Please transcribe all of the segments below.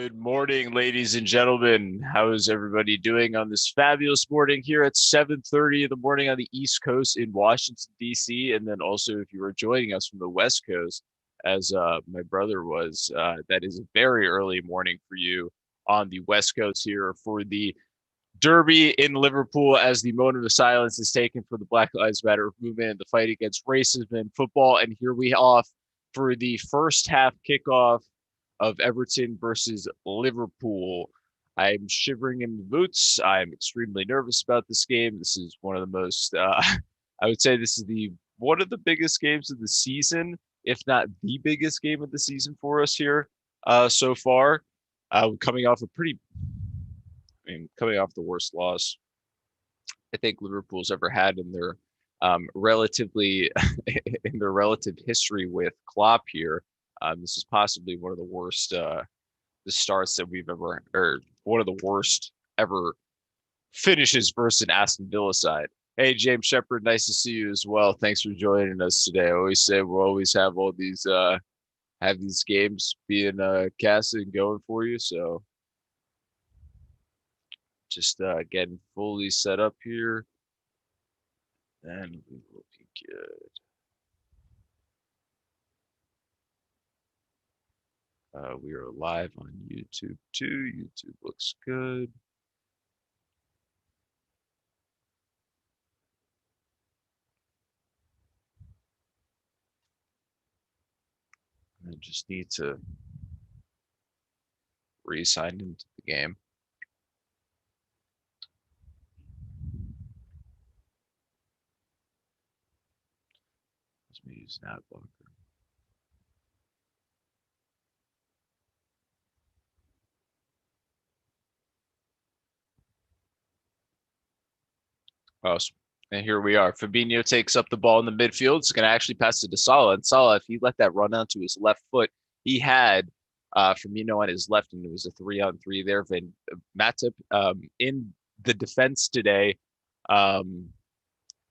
Good morning, ladies and gentlemen. How is everybody doing on this fabulous morning here at 7:30 in the morning on the East Coast in Washington, D.C.? And then also, if you are joining us from the West Coast, as my brother was, that is a very early morning for you on the West Coast here for the Derby in Liverpool as the moment of silence is taken for the Black Lives Matter movement and the fight against racism in football. And here we off for the first half kickoff of Everton versus Liverpool. I'm shivering in the boots. I'm extremely nervous about this game. This is one of the most, I would say this is the one of the biggest games of the season, if not the biggest game of the season for us here so far. Coming off a pretty coming off the worst loss I think Liverpool's ever had in their relatively in their relative history with Klopp here. This is possibly one of the worst the starts that we've ever, or one of the worst ever finishes versus an Aston Villa side. Hey, James Shepard, nice to see you as well. Thanks for joining us today. I always say we'll always have these games being cast and going for you. So just getting fully set up here, and we will be good. We are live on YouTube too. YouTube looks good. I just need to re-sign into the game. Let me use that blocker. Oh, and here we are. Fabinho takes up the ball in the midfield. It's going to actually pass it to Salah. And Salah, if he let that run onto his left foot, he had Firmino on his left, and it was a 3-on-3 there. Matip in the defense today, a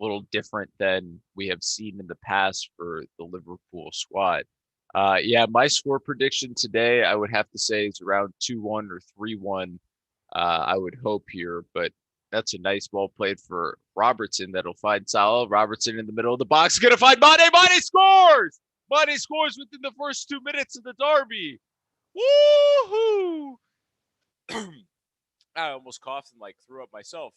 little different than we have seen in the past for the Liverpool squad. Yeah, my score prediction today, I would have to say is around 2-1 or 3-1. I would hope here, but that's a nice ball played for Robertson that'll find Salah. Robertson in the middle of the box, going to find Mane. Mane scores! Mane scores within the first 2 minutes of the derby. Woohoo! I almost coughed and threw up myself.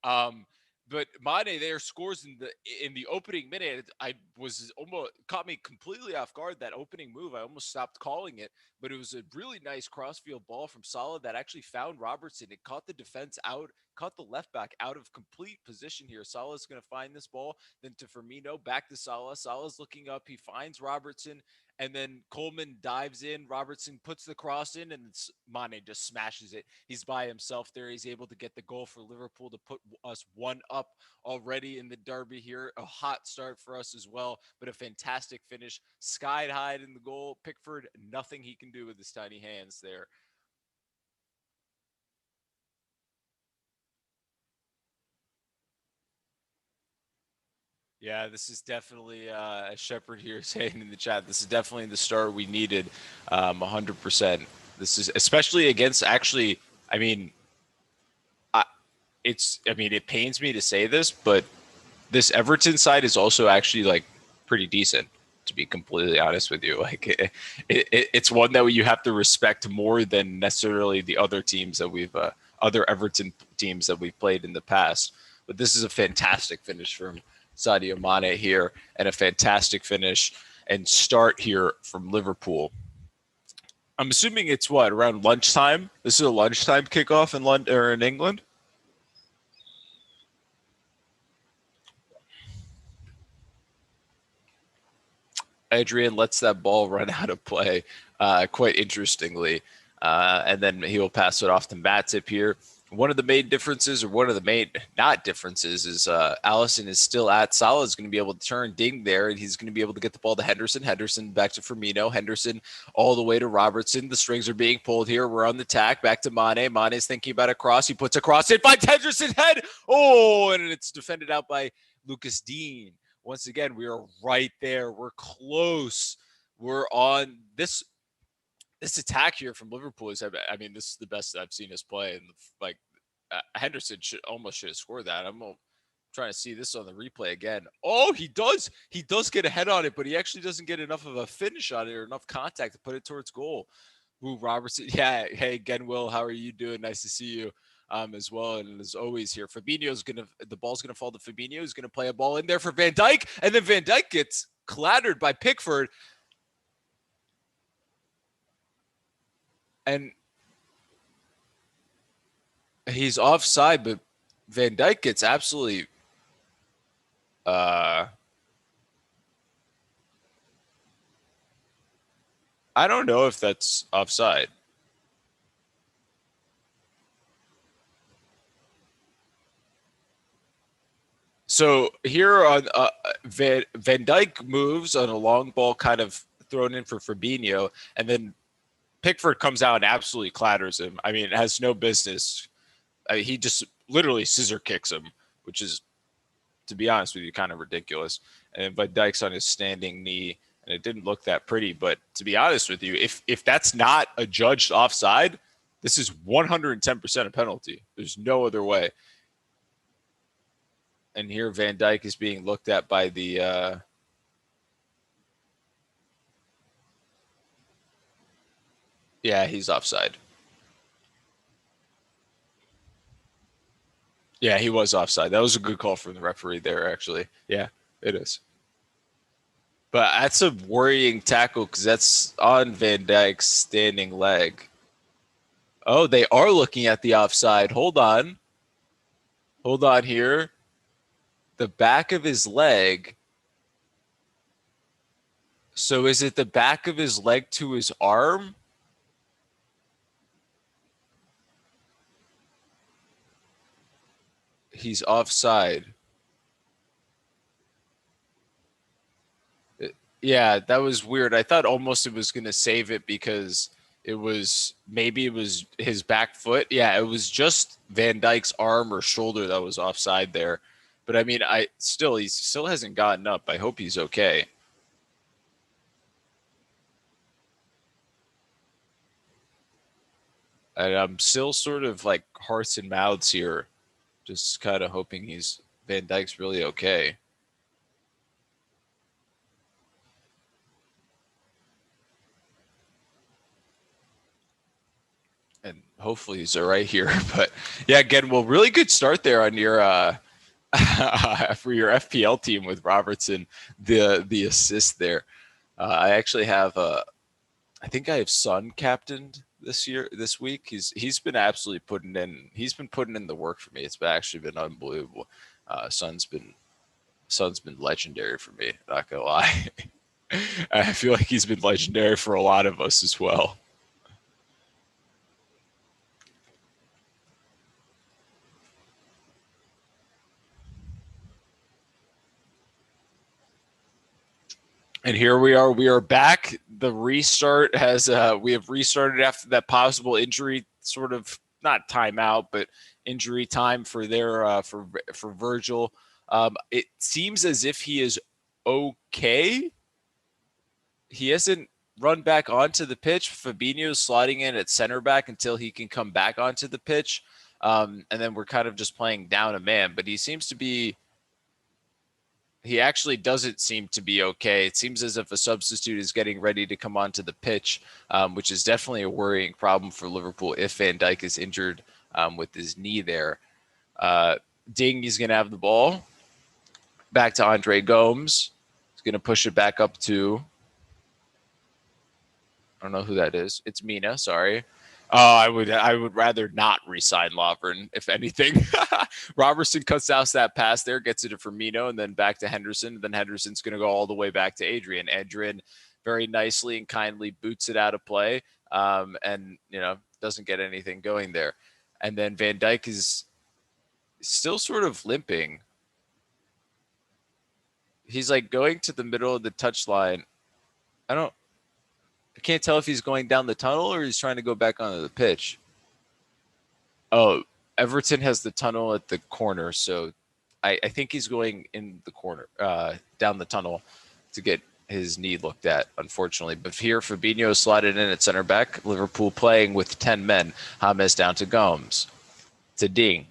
But Mane there scores in the opening minute. I was almost caught me completely off guard, that opening move. I almost stopped calling it, but it was a really nice crossfield ball from Salah that actually found Robertson. It caught the defense out, caught the left back out of complete position here. Salah's going to find this ball, then to Firmino, back to Salah. Salah's looking up. He finds Robertson, and then Coleman dives in. Robertson puts the cross in, and Mane just smashes it. He's by himself there. He's able to get the goal for Liverpool to put us one up already in the derby here. A hot start for us as well, but a fantastic finish. Skied high in the goal. Pickford, nothing he can do with his tiny hands there. Yeah, this is definitely a Shepherd here saying in the chat. This is definitely the start we needed, 100%. This is especially against actually. I mean, it pains me to say this, but this Everton side is also actually pretty decent. To be completely honest with you, it's one that you have to respect more than necessarily the other teams that other Everton teams that we've played in the past. But this is a fantastic finish from Sadio Mane here, and a fantastic finish and start here from Liverpool. I'm assuming it's what, around lunchtime. This is a lunchtime kickoff in London or in England. Adrian lets that ball run out of play quite interestingly. And then he will pass it off to Matip here. One of the main differences, or one of the main not differences, is Allison is still at. Salah is going to be able to turn ding there, and he's going to be able to get the ball to Henderson. Henderson back to Firmino. Henderson all the way to Robertson. The strings are being pulled here. We're on the tack. Back to Mane. Mane is thinking about a cross. He puts a cross in. Finds Henderson's head. Oh, and it's defended out by Lucas Dean. Once again, we are right there. We're close. We're on this. this attack here from Liverpool is, I mean, this is the best I've seen us play. And like Henderson should have scored that. I'm trying to see this on the replay again. Oh, he does get a head on it, but he actually doesn't get enough of a finish on it or enough contact to put it towards goal. Ooh, Robertson. Yeah. Hey, again, Will, how are you doing? Nice to see you. As well, and as always here, the ball's gonna fall to Fabinho. He's gonna play a ball in there for Van Dijk, and then Van Dijk gets clattered by Pickford. And he's offside, but Van Dijk gets absolutely I don't know if that's offside. So here on Van Dijk moves on a long ball, kind of thrown in for Fabinho, and then Pickford comes out and absolutely clatters him. I mean, it has no business. He just literally scissor kicks him, which is, to be honest with you, kind of ridiculous. And Van Dijk's on his standing knee, and it didn't look that pretty. But to be honest with you, if that's not a judged offside, this is 110% a penalty. There's no other way. And here Van Dijk is being looked at by the yeah, he's offside. Yeah, he was offside. That was a good call from the referee there, actually. Yeah, it is. But that's a worrying tackle because that's on Van Dijk's standing leg. Oh, they are looking at the offside. Hold on. Hold on here. The back of his leg. So is it the back of his leg to his arm? He's offside. Yeah, that was weird. I thought almost it was going to save it because it was his back foot. Yeah, it was just Van Dijk's arm or shoulder that was offside there. But I mean, he still hasn't gotten up. I hope he's okay. And I'm still sort of like hearts and mouths here, just kind of hoping Van Dijk's really okay. And hopefully he's all right here. But yeah, again, well, really good start there on your for your FPL team with Robertson, the assist there. I actually have I think I have Son captained this week. He's been putting in the work for me. Actually been unbelievable. Son's been legendary for me. Not gonna lie. I feel like he's been legendary for a lot of us as well. And here we are. We are back. The restart has we have restarted after that possible injury, sort of not timeout, but injury time for for Virgil. It seems as if he is okay. He hasn't run back onto the pitch. Fabinho's sliding in at center back until he can come back onto the pitch. And then we're kind of just playing down a man, but he actually doesn't seem to be okay. It seems as if a substitute is getting ready to come onto the pitch, which is definitely a worrying problem for Liverpool if Van Dijk is injured with his knee there. Ding is going to have the ball. Back to Andre Gomes. He's going to push it back up to, I don't know who that is. It's Mina, sorry. I would rather not resign Lovren, if anything. Robertson cuts out that pass there, gets it to Firmino, and then back to Henderson. And then Henderson's going to go all the way back to Adrian. Adrian very nicely and kindly boots it out of play, and doesn't get anything going there. And then Van Dijk is still sort of limping. He's like going to the middle of the touchline. I can't tell if he's going down the tunnel or he's trying to go back onto the pitch. Oh, Everton has the tunnel at the corner, so I think he's going in the corner, down the tunnel to get his knee looked at, unfortunately. But here, Fabinho slotted in at center back. Liverpool playing with 10 men. James down to Gomes. To Digne.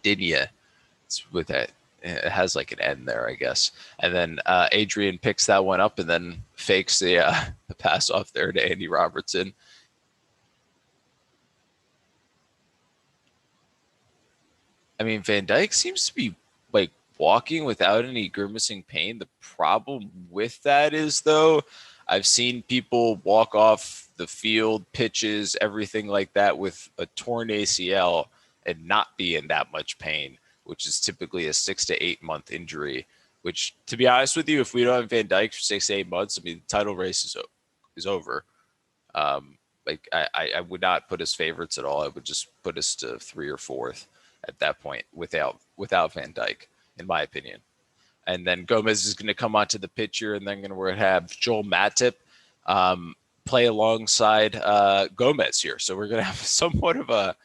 It's with that. It has like an N there, I guess. And then Adrian picks that one up and then fakes the pass off there to Andy Robertson. I mean, Van Dijk seems to be like walking without any grimacing pain. The problem with that is, though, I've seen people walk off the field, pitches, everything like that with a torn ACL and not be in that much pain, which is typically a 6 to 8 month injury. Which, to be honest with you, if we don't have Van Dijk for 6 to 8 months, I mean, the title race is over. Like I would not put us favorites at all. I would just put us to 3 or 4th at that point without Van Dijk, in my opinion. And then Gomez is going to come onto the picture, and then we're going to have Joel Matip play alongside Gomez here. So we're going to have somewhat of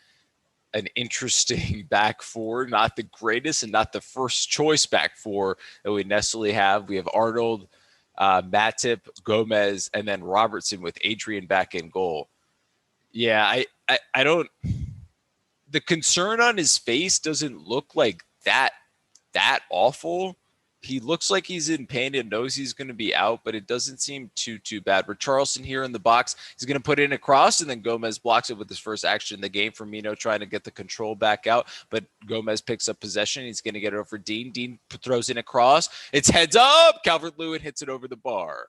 an interesting back four, not the greatest and not the first choice back four that we necessarily have. We have Arnold, Matip, Gomez, and then Robertson with Adrian back in goal. Yeah, I don't. The concern on his face doesn't look like that awful. He looks like he's in pain and knows he's going to be out, but it doesn't seem too bad. Richarlison here in the box, he's going to put in a cross, and then Gomez blocks it with his first action in the game. Firmino trying to get the control back out, but Gomez picks up possession. He's going to get it over Dean. Dean throws in a cross. It's heads up. Calvert-Lewin hits it over the bar.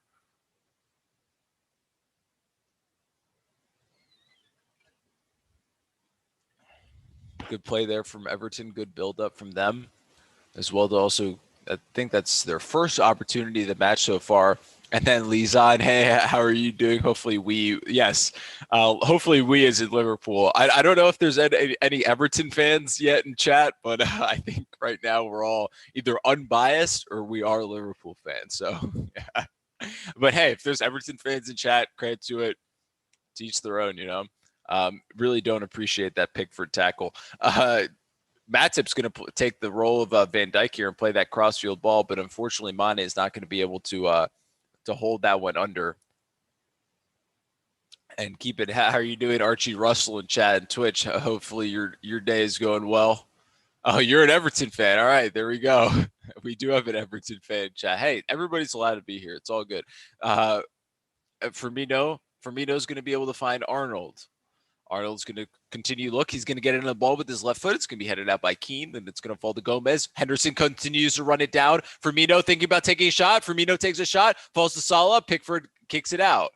Good play there from Everton. Good build-up from them as well. To also, I think that's their first opportunity of the match so far. And then Lizan, hey, how are you doing? Hopefully hopefully we as in Liverpool. I don't know if there's any Everton fans yet in chat, but I think right now we're all either unbiased or we are Liverpool fans. So, yeah. But hey, if there's Everton fans in chat, credit to it. To each their own, really don't appreciate that Pickford tackle. Matip's going to take the role of Van Dijk here and play that crossfield ball, but unfortunately, Mane is not going to be able to hold that one under and keep it. How are you doing, Archie Russell and Chad and Twitch? Hopefully, your day is going well. Oh, you're an Everton fan. All right, there we go. We do have an Everton fan chat. Hey, everybody's allowed to be here. It's all good. Firmino's going to be able to find Arnold. Arnold's going to continue. Look, he's going to get in the ball with his left foot. It's going to be headed out by Keane. Then it's going to fall to Gomez. Henderson continues to run it down. Firmino thinking about taking a shot. Firmino takes a shot. Falls to Salah. Pickford kicks it out.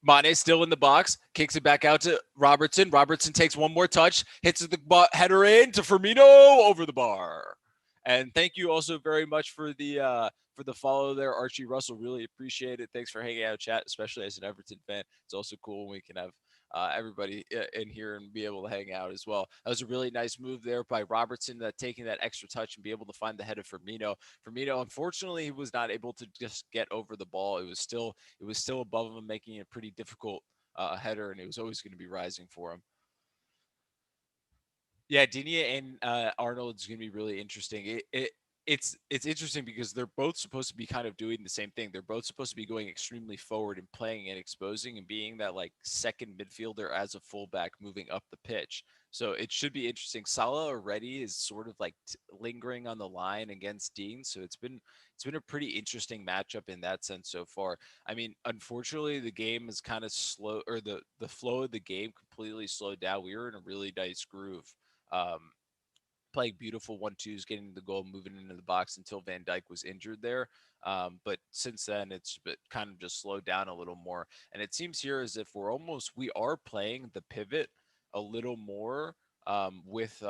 Mane still in the box. Kicks it back out to Robertson. Robertson takes one more touch. Hits the header in to Firmino over the bar. And thank you also very much for the follow there, Archie Russell. Really appreciate it. Thanks for hanging out, chat, especially as an Everton fan. It's also cool when we can have everybody in here and be able to hang out as well. That was a really nice move there by Robertson, taking that extra touch and be able to find the head of Firmino. Firmino, unfortunately, he was not able to just get over the ball. It was still above him, making it a pretty difficult header, and it was always going to be rising for him. Yeah, Digne and Arnold is going to be really interesting. It's interesting because they're both supposed to be kind of doing the same thing. They're both supposed to be going extremely forward and playing and exposing and being that like second midfielder as a fullback moving up the pitch. So it should be interesting. Salah already is sort of like lingering on the line against Dean. So it's been a pretty interesting matchup in that sense so far. I mean, unfortunately, the game is kind of slow, or the flow of the game completely slowed down. We were in a really nice groove. Um, Playing beautiful 1-2s, getting the goal, moving into the box until Van Dijk was injured there. But since then, it's kind of just slowed down a little more. And it seems here as if we are playing the pivot a little more with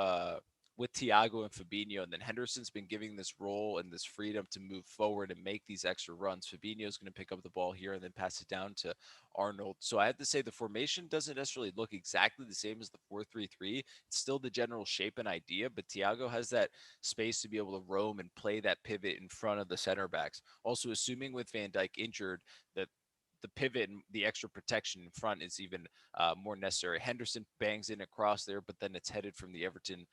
Thiago and Fabinho. And then Henderson's been giving this role and this freedom to move forward and make these extra runs. Fabinho's going to pick up the ball here and then pass it down to Arnold. So I have to say the formation doesn't necessarily look exactly the same as the 4-3-3. It's still the general shape and idea, but Thiago has that space to be able to roam and play that pivot in front of the center backs. Also, assuming with Van Dijk injured that the pivot and the extra protection in front is even more necessary. Henderson bangs in across there, but then it's headed from the Everton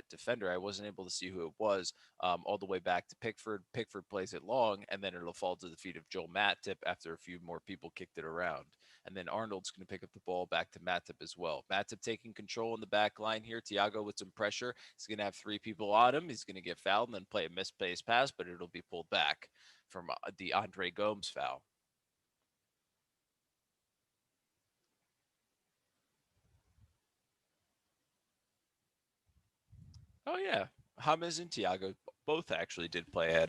defender. I wasn't able to see who it was, all the way back to Pickford. Pickford plays it long, and then it'll fall to the feet of Joel Matip after a few more people kicked it around. And then Arnold's going to pick up the ball back to Matip as well. Matip taking control in the back line here. Thiago with some pressure. He's going to have three people on him. He's going to get fouled and then play a misplaced pass, but it'll be pulled back from the Andre Gomes foul. Oh yeah, James and Thiago both actually did play at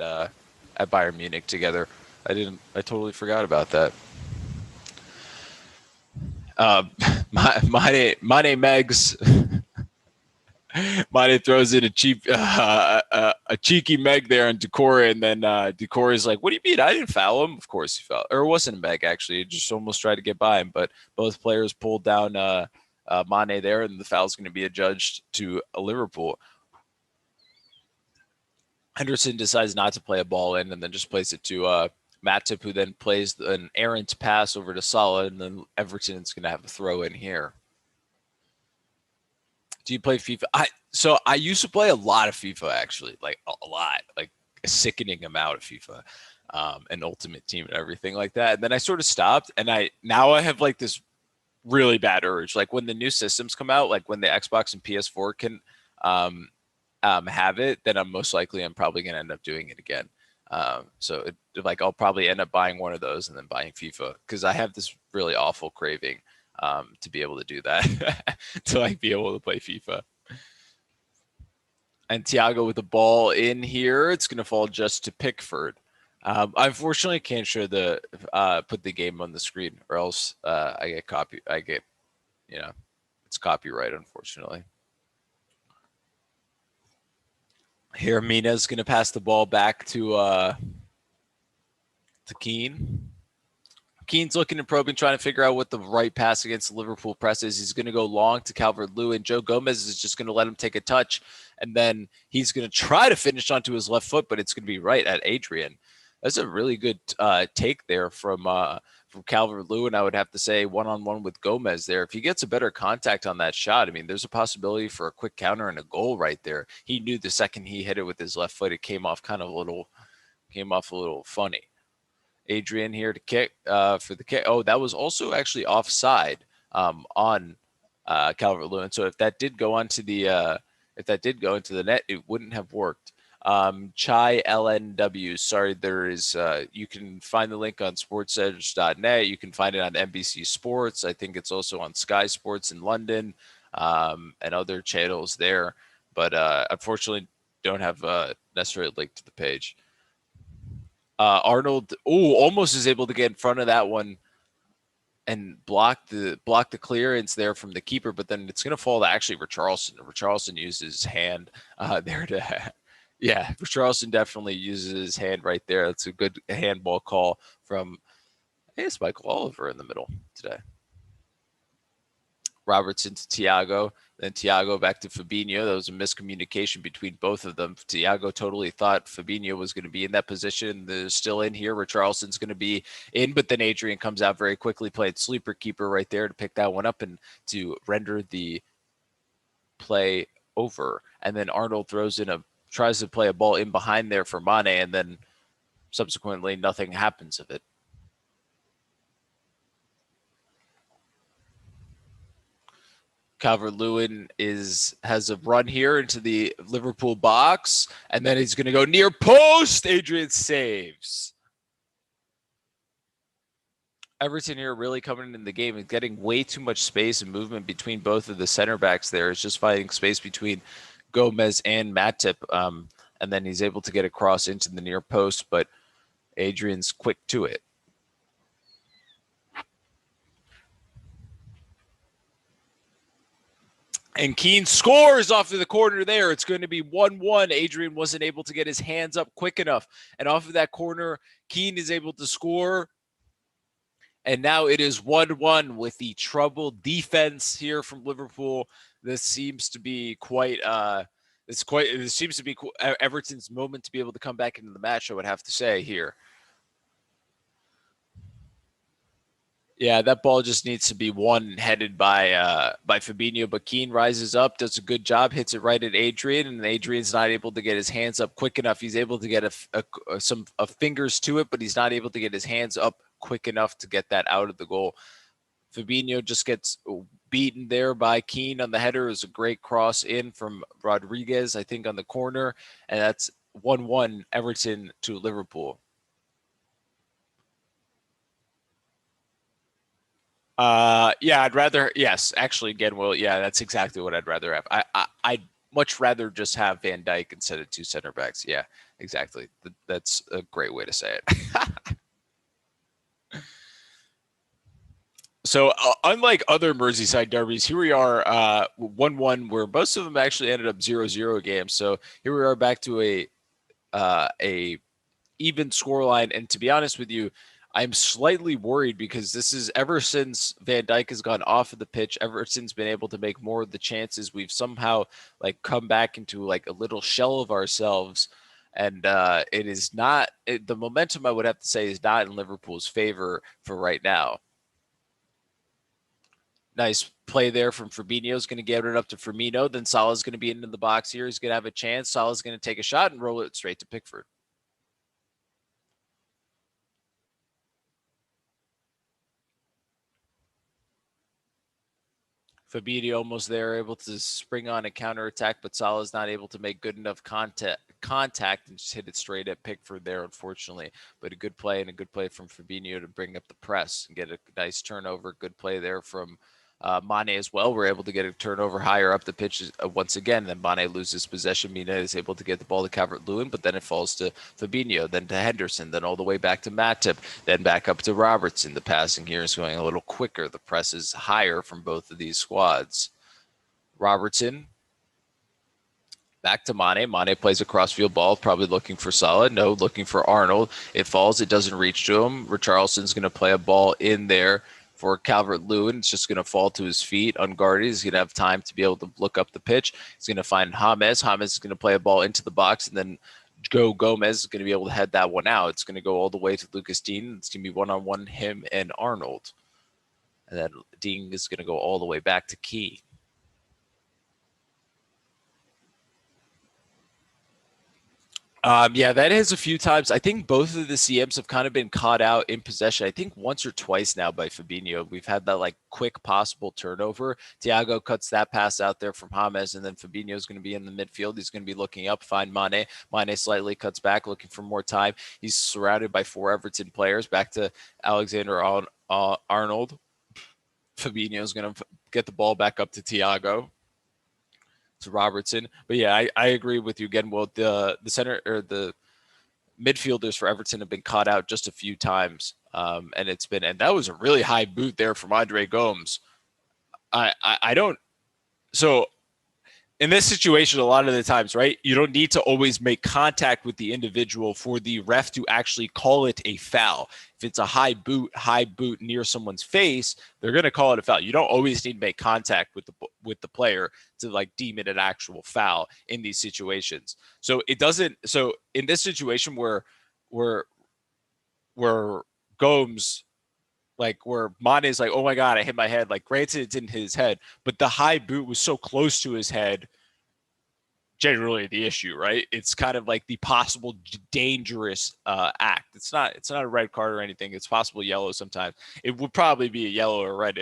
Bayern Munich together. I totally forgot about that. Uh, Mane Megs. Mane throws in a cheeky Meg there on Decore, and then Decore is like, "What do you mean? I didn't foul him." Of course he fouled, or it wasn't a Meg actually. It just almost tried to get by him, but both players pulled down Mane there, and the foul's going to be adjudged to Liverpool. Henderson decides not to play a ball in, and then just plays it to Matip, who then plays an errant pass over to Salah, and then Everton's going to have a throw in here. Do you play FIFA? I used to play a lot of FIFA actually, like a lot, like a sickening amount of FIFA, and Ultimate Team and everything like that. And then I sort of stopped, and now I have like this really bad urge. Like when the new systems come out, like when the Xbox and PS4 can have it, then I'm probably gonna end up doing it again. Like I'll probably end up buying one of those and then buying FIFA because I have this really awful craving to be able to do that, to like be able to play FIFA. And Thiago with the ball in here, it's going to fall just to Pickford. I unfortunately can't show put the game on the screen, or else I get it's copyright, unfortunately. Here, Mina's going to pass the ball back to Keane. Keane's looking and probing, trying to figure out what the right pass against the Liverpool press is. He's going to go long to Calvert-Lewin. Joe Gomez is just going to let him take a touch, and then he's going to try to finish onto his left foot, but it's going to be right at Adrian. That's a really good take there from Calvert-Lewin, I would have to say, one-on-one with Gomez there. If he gets a better contact on that shot, I mean, there's a possibility for a quick counter and a goal right there. He knew the second he hit it with his left foot, it came off a little funny. Adrian here to kick for the kick. Oh, that was also actually offside on Calvert-Lewin. So if that did go into the net, it wouldn't have worked. Chai LNW. Sorry, there is. You can find the link on sportsedge.net. You can find it on NBC Sports. I think it's also on Sky Sports in London and other channels there. But unfortunately, don't have necessarily a link to the page. Arnold, almost is able to get in front of that one and block the clearance there from the keeper, but then it's going to fall to actually Richarlison. Richarlison uses his hand there to, yeah, Richarlison definitely uses his hand right there. That's a good handball call from, I guess, Michael Oliver in the middle today. Robertson to Thiago, then Thiago back to Fabinho. That was a miscommunication between both of them. Thiago totally thought Fabinho was going to be in that position. They're still in here. Richarlison's going to be in, but then Adrian comes out very quickly, played sleeper keeper right there to pick that one up and to render the play over. And then Arnold tries to play a ball in behind there for Mane, and then subsequently nothing happens of it. Calvert-Lewin has a run here into the Liverpool box, and then he's going to go near post. Adrian saves. Everton here really coming in the game and getting way too much space and movement between both of the center backs there. It's just finding space between Gomez and Matip, and then he's able to get across into the near post, but Adrian's quick to it. And Keane scores off of the corner there. It's going to be 1-1. Adrian wasn't able to get his hands up quick enough. And off of that corner, Keane is able to score. And now it is 1-1 with the troubled defense here from Liverpool. This seems to be Everton's moment to be able to come back into the match, I would have to say here. Yeah, that ball just needs to be one headed by Fabinho, but Keane rises up, does a good job, hits it right at Adrian, and Adrian's not able to get his hands up quick enough. He's able to get some fingers to it, but he's not able to get his hands up quick enough to get that out of the goal. Fabinho just gets beaten there by Keane on the header. It was a great cross in from Rodriguez, I think, on the corner, and that's 1-1 Everton to Liverpool. Yeah, I'd rather. Yes, actually, again, well, yeah, that's exactly what I'd rather have. I'd much rather just have Van Dijk instead of two center backs. Yeah, exactly. That's a great way to say it. So, unlike other Merseyside derbies, here we are, 1-1, where most of them actually ended up 0-0 games. So here we are back to a even scoreline. And to be honest with you, I'm slightly worried because this is ever since Van Dijk has gone off of the pitch, Everton's been able to make more of the chances. We've somehow like come back into like a little shell of ourselves. And it is not the momentum, I would have to say, is not in Liverpool's favor for right now. Nice play there from Fabinho. Is going to get it up to Firmino. Then Salah's going to be into the box here. He's going to have a chance. Salah's going to take a shot and roll it straight to Pickford. Fabinho almost there, able to spring on a counterattack, but Salah's not able to make good enough contact and just hit it straight at Pickford there, unfortunately. But a good play and a good play from Fabinho to bring up the press and get a nice turnover. Good play there from Mane as well. We're able to get a turnover higher up the pitch once again. Then Mane loses possession. Mina is able to get the ball to Calvert-Lewin, but then it falls to Fabinho, then to Henderson, then all the way back to Matip, then back up to Robertson. The passing here is going a little quicker. The press is higher from both of these squads. Robertson back to Mane. Mane plays a crossfield ball, probably looking for Salah. No, looking for Arnold. It falls. It doesn't reach to him. Richarlison's going to play a ball in there for Calvert-Lewin. It's just going to fall to his feet unguarded. He's going to have time to be able to look up the pitch. He's going to find James. James is going to play a ball into the box, and then Gomez is going to be able to head that one out. It's going to go all the way to Lucas Dean. It's going to be one-on-one him and Arnold. And then Dean is going to go all the way back to Key. Yeah, that is a few times. I think both of the CMs have kind of been caught out in possession. I think once or twice now by Fabinho. We've had that like quick possible turnover. Thiago cuts that pass out there from James, and then Fabinho is going to be in the midfield. He's going to be looking up, find Mane. Mane slightly cuts back, looking for more time. He's surrounded by four Everton players. Back to Alexander Arnold. Fabinho is going to get the ball back up to Thiago. To Robertson. But yeah, I agree with you again. Well, the center or the midfielders for Everton have been caught out just a few times. And that was a really high boot there from Andre Gomes. I don't, so in this situation, a lot of the times, right, you don't need to always make contact with the individual for the ref to actually call it a foul. If it's a high boot near someone's face, they're going to call it a foul. You don't always need to make contact with the player to like deem it an actual foul in these situations. So it doesn't. So in this situation where Gomes, like where Mane's like, oh my God, I hit my head. Like, granted, it's in his head, but the high boot was so close to his head. Generally, the issue, right? It's kind of like the possible dangerous act. It's not a red card or anything. It's possible yellow sometimes. It would probably be a yellow or red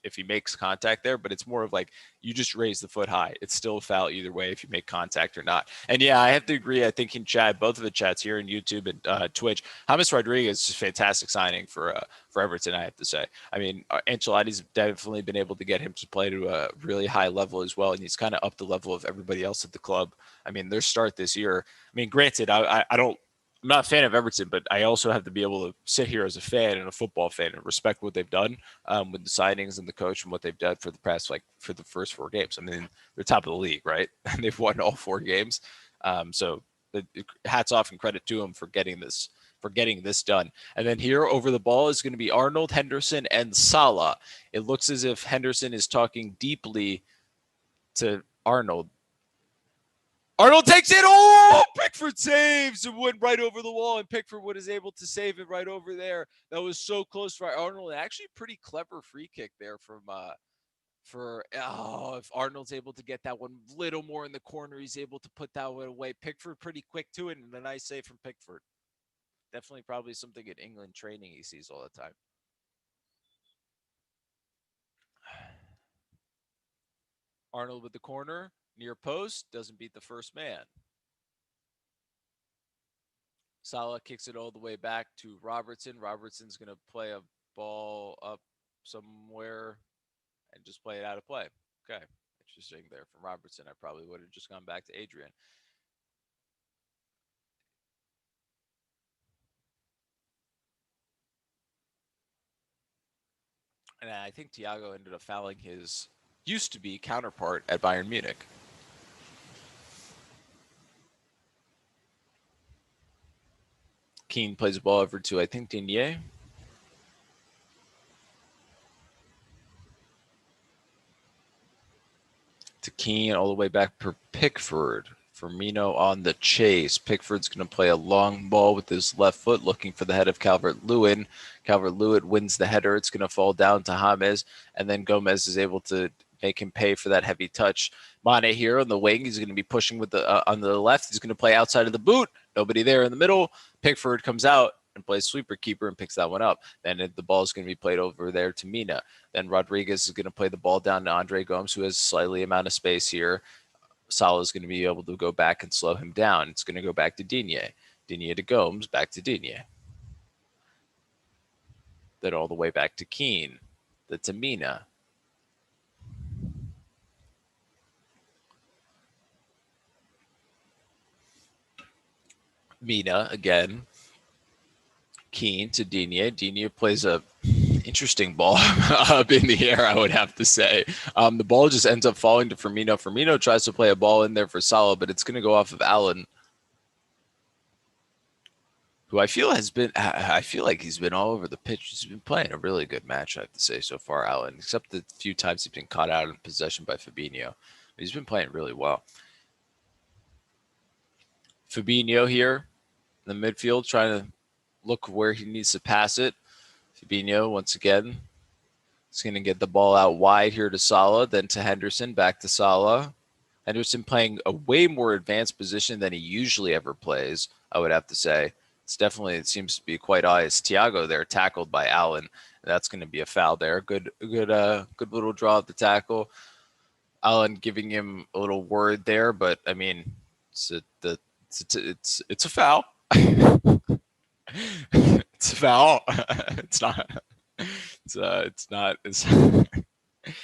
if he makes contact there, but it's more of like you just raise the foot high. It's still a foul either way if you make contact or not. And yeah, I have to agree. I think in chat, both of the chats here in YouTube and Twitch, James Rodriguez is a fantastic signing for Everton, I have to say. I mean, Ancelotti's definitely been able to get him to play to a really high level as well, and he's kind of up the level of everybody else at the club. I mean, their start this year. I mean, granted, I'm not a fan of Everton, but I also have to be able to sit here as a fan and a football fan and respect what they've done with the signings and the coach and what they've done for the first four games. I mean, they're top of the league, right? And they've won all four games. So hats off and credit to them for getting this done. And then here over the ball is going to be Arnold, Henderson, and Salah. It looks as if Henderson is talking deeply to Arnold. Arnold takes it. Oh, Pickford saves and went right over the wall, and Pickford was able to save it right over there. That was so close for Arnold. Actually, pretty clever free kick there from if Arnold's able to get that one little more in the corner, he's able to put that one away. Pickford pretty quick to it, and a nice save from Pickford. Definitely probably something in England training he sees all the time. Arnold with the corner, near post, doesn't beat the first man. Salah kicks it all the way back to Robertson. Robertson's going to play a ball up somewhere and just play it out of play. Okay, interesting there from Robertson. I probably would have just gone back to Adrian. And I think Thiago ended up fouling his used to be counterpart at Bayern Munich. Keane plays the ball over to, I think, Digne. To Keane all the way back for Pickford. Firmino on the chase. Pickford's going to play a long ball with his left foot, looking for the head of Calvert-Lewin. Calvert-Lewin wins the header. It's going to fall down to James, and then Gomez is able to make him pay for that heavy touch. Mane here on the wing. He's going to be pushing with the on the left. He's going to play outside of the boot. Nobody there in the middle. Pickford comes out and plays sweeper keeper and picks that one up. Then the ball is going to be played over there to Mina. Then Rodriguez is going to play the ball down to Andre Gomes, who has slightly amount of space here. Salah is going to be able to go back and slow him down. It's going to go back to Digne. Digne to Gomes, back to Digne. Then all the way back to Keane. That's to Mina. Mina again. Keane to Digne. Digne plays a interesting ball up in the air, I would have to say. The ball just ends up falling to Firmino. Firmino tries to play a ball in there for Salah, but it's going to go off of Allen, who I feel like he's been all over the pitch. He's been playing a really good match, I have to say, so far, Allen, except the few times he's been caught out in possession by Fabinho. He's been playing really well. Fabinho here in the midfield, trying to look where he needs to pass it. Fabinho, once again, is going to get the ball out wide here to Salah, then to Henderson, back to Salah. Henderson playing a way more advanced position than he usually ever plays, I would have to say. It seems to be quite obvious. Thiago there tackled by Allen. That's going to be a foul there. Good little draw of the tackle. Allen giving him a little word there, but I mean, it's a foul. It's a foul. It's not. It's not.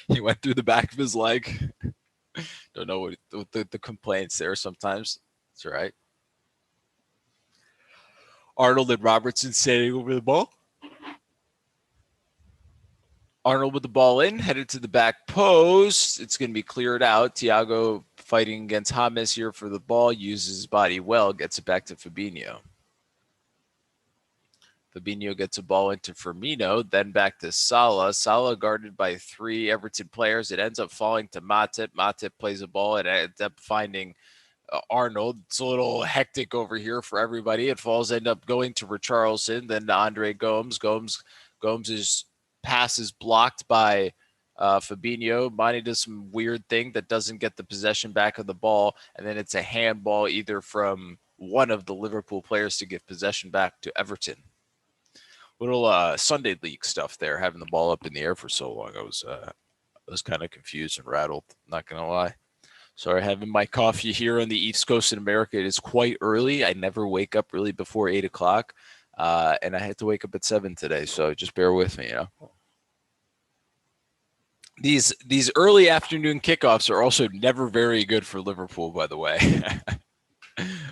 He went through the back of his leg. Don't know what the complaints there sometimes. It's all right. Arnold and Robertson standing over the ball. Arnold with the ball in, headed to the back post. It's going to be cleared out. Thiago fighting against James here for the ball, uses his body well, gets it back to Fabinho. Fabinho gets a ball into Firmino, then back to Salah. Salah guarded by 3 Everton players. It ends up falling to Matip. Matip plays a ball. It ends up finding Arnold. It's a little hectic over here for everybody. It end up going to Richarlison, then to Andre Gomes. Gomes' pass is blocked by Fabinho. Mane does some weird thing that doesn't get the possession back of the ball, and then it's a handball either from one of the Liverpool players to give possession back to Everton. Little Sunday league stuff there, having the ball up in the air for so long. I was kind of confused and rattled, not going to lie. Sorry, having my coffee here on the East Coast in America. It is quite early. I never wake up really before 8 o'clock, and I had to wake up at 7 today, so just bear with me, you know. These early afternoon kickoffs are also never very good for Liverpool, by the way.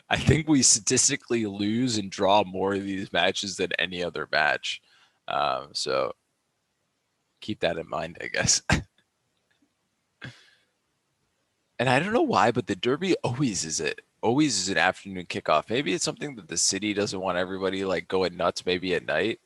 I think we statistically lose and draw more of these matches than any other match. So keep that in mind, I guess. And I don't know why, but the Derby always is an afternoon kickoff. Maybe it's something that the city doesn't want everybody like going nuts maybe at night.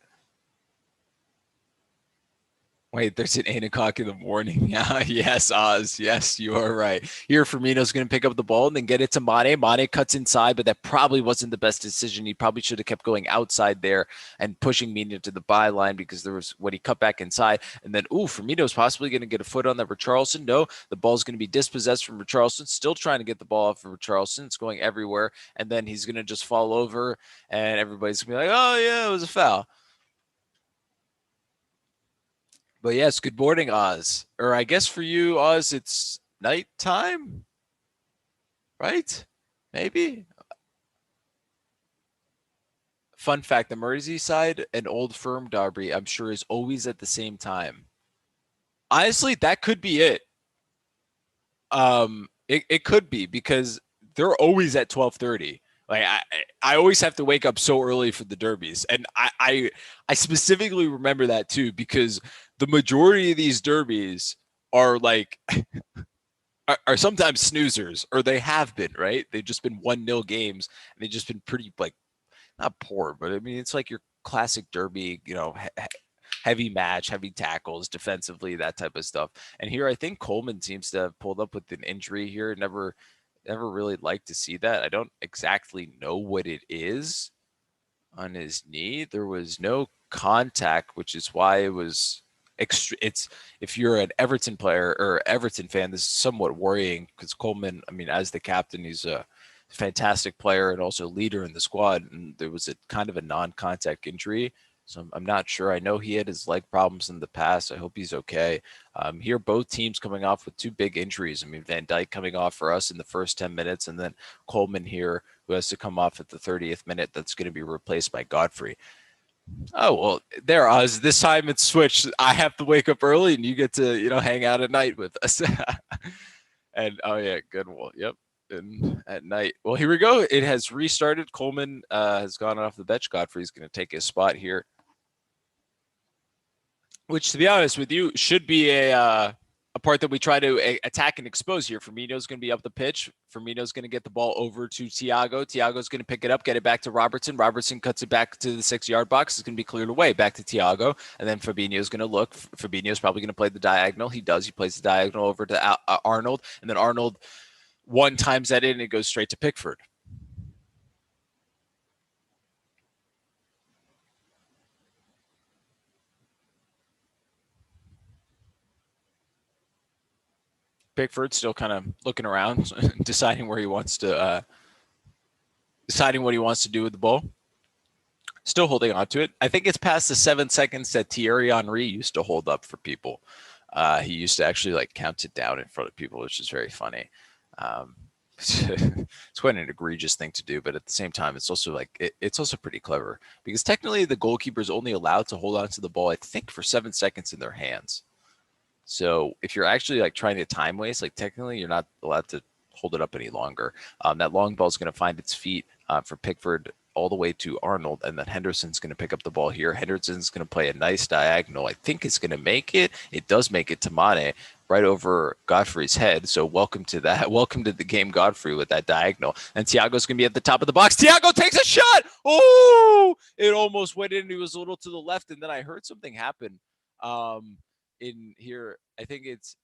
Wait, there's an 8 o'clock in the morning. Yeah, yes, Oz. Yes, you are right. Here, Firmino's going to pick up the ball and then get it to Mane. Mane cuts inside, but that probably wasn't the best decision. He probably should have kept going outside there and pushing Mina to the byline because there was when he cut back inside. And then, Firmino's possibly going to get a foot on that Richarlison. No, the ball's going to be dispossessed from Richarlison. Still trying to get the ball off of Richarlison. It's going everywhere. And then he's going to just fall over and everybody's going to be like, oh, yeah, it was a foul. But yes, good morning, Oz. Or I guess for you, Oz, it's nighttime, right? Maybe. Fun fact: the Merseyside and Old Firm Derby, I'm sure, is always at the same time. Honestly, that could be it. It could be because they're always at 12:30. Like I always have to wake up so early for the derbies, and I specifically remember that too because the majority of these derbies are like are sometimes snoozers, or they have been, right? They've just been 1-0 games, and they've just been pretty like not poor, but I mean it's like your classic derby, heavy match, heavy tackles, defensively, that type of stuff. And here I think Coleman seems to have pulled up with an injury here. Never really like to see that. I don't exactly know what it is on his knee. There was no contact, which is why it was it's if you're an Everton player or Everton fan, this is somewhat worrying because Coleman, I mean, as the captain, he's a fantastic player and also leader in the squad. And there was a kind of a non-contact injury. So I'm not sure. I know he had his leg problems in the past. I hope he's okay. Here, both teams coming off with two big injuries. I mean, Van Dijk coming off for us in the first 10 minutes, and then Coleman here, who has to come off at the 30th minute. That's going to be replaced by Godfrey. Oh, well, there, Oz. This time it's switched. I have to wake up early, and you get to, hang out at night with us. And, oh, yeah, good. Well, yep. And at night. Well, here we go. It has restarted. Coleman has gone off the bench. Godfrey's going to take his spot here, which, to be honest with you, should be a part that we try to attack and expose here. Firmino's going to be up the pitch. Firmino's going to get the ball over to Thiago. Thiago's going to pick it up, get it back to Robertson. Robertson cuts it back to the 6-yard box. It's going to be cleared away back to Thiago. And then Fabinho's going to look. Fabinho's probably going to play the diagonal. He does. He plays the diagonal over to Arnold. And then Arnold one times that in and it goes straight to Pickford. Pickford still kind of looking around, deciding where he wants to, deciding what he wants to do with the ball. Still holding on to it. I think it's past the 7 seconds that Thierry Henry used to hold up for people. He used to actually count it down in front of people, which is very funny. It's quite an egregious thing to do, but at the same time, it's also it's also pretty clever because technically the goalkeeper is only allowed to hold on to the ball, I think, for 7 seconds in their hands. So if you're actually trying to time waste, technically you're not allowed to hold it up any longer. That long ball is going to find its feet for Pickford all the way to Arnold, and then Henderson's going to pick up the ball here. Henderson's going to play a nice diagonal. I think it's going to make it. It does make it to Mane right over Godfrey's head. So welcome to that. Welcome to the game, Godfrey, with that diagonal. And Thiago's going to be at the top of the box. Thiago takes a shot. Oh, it almost went in. He was a little to the left, and then I heard something happen. In here, I think it's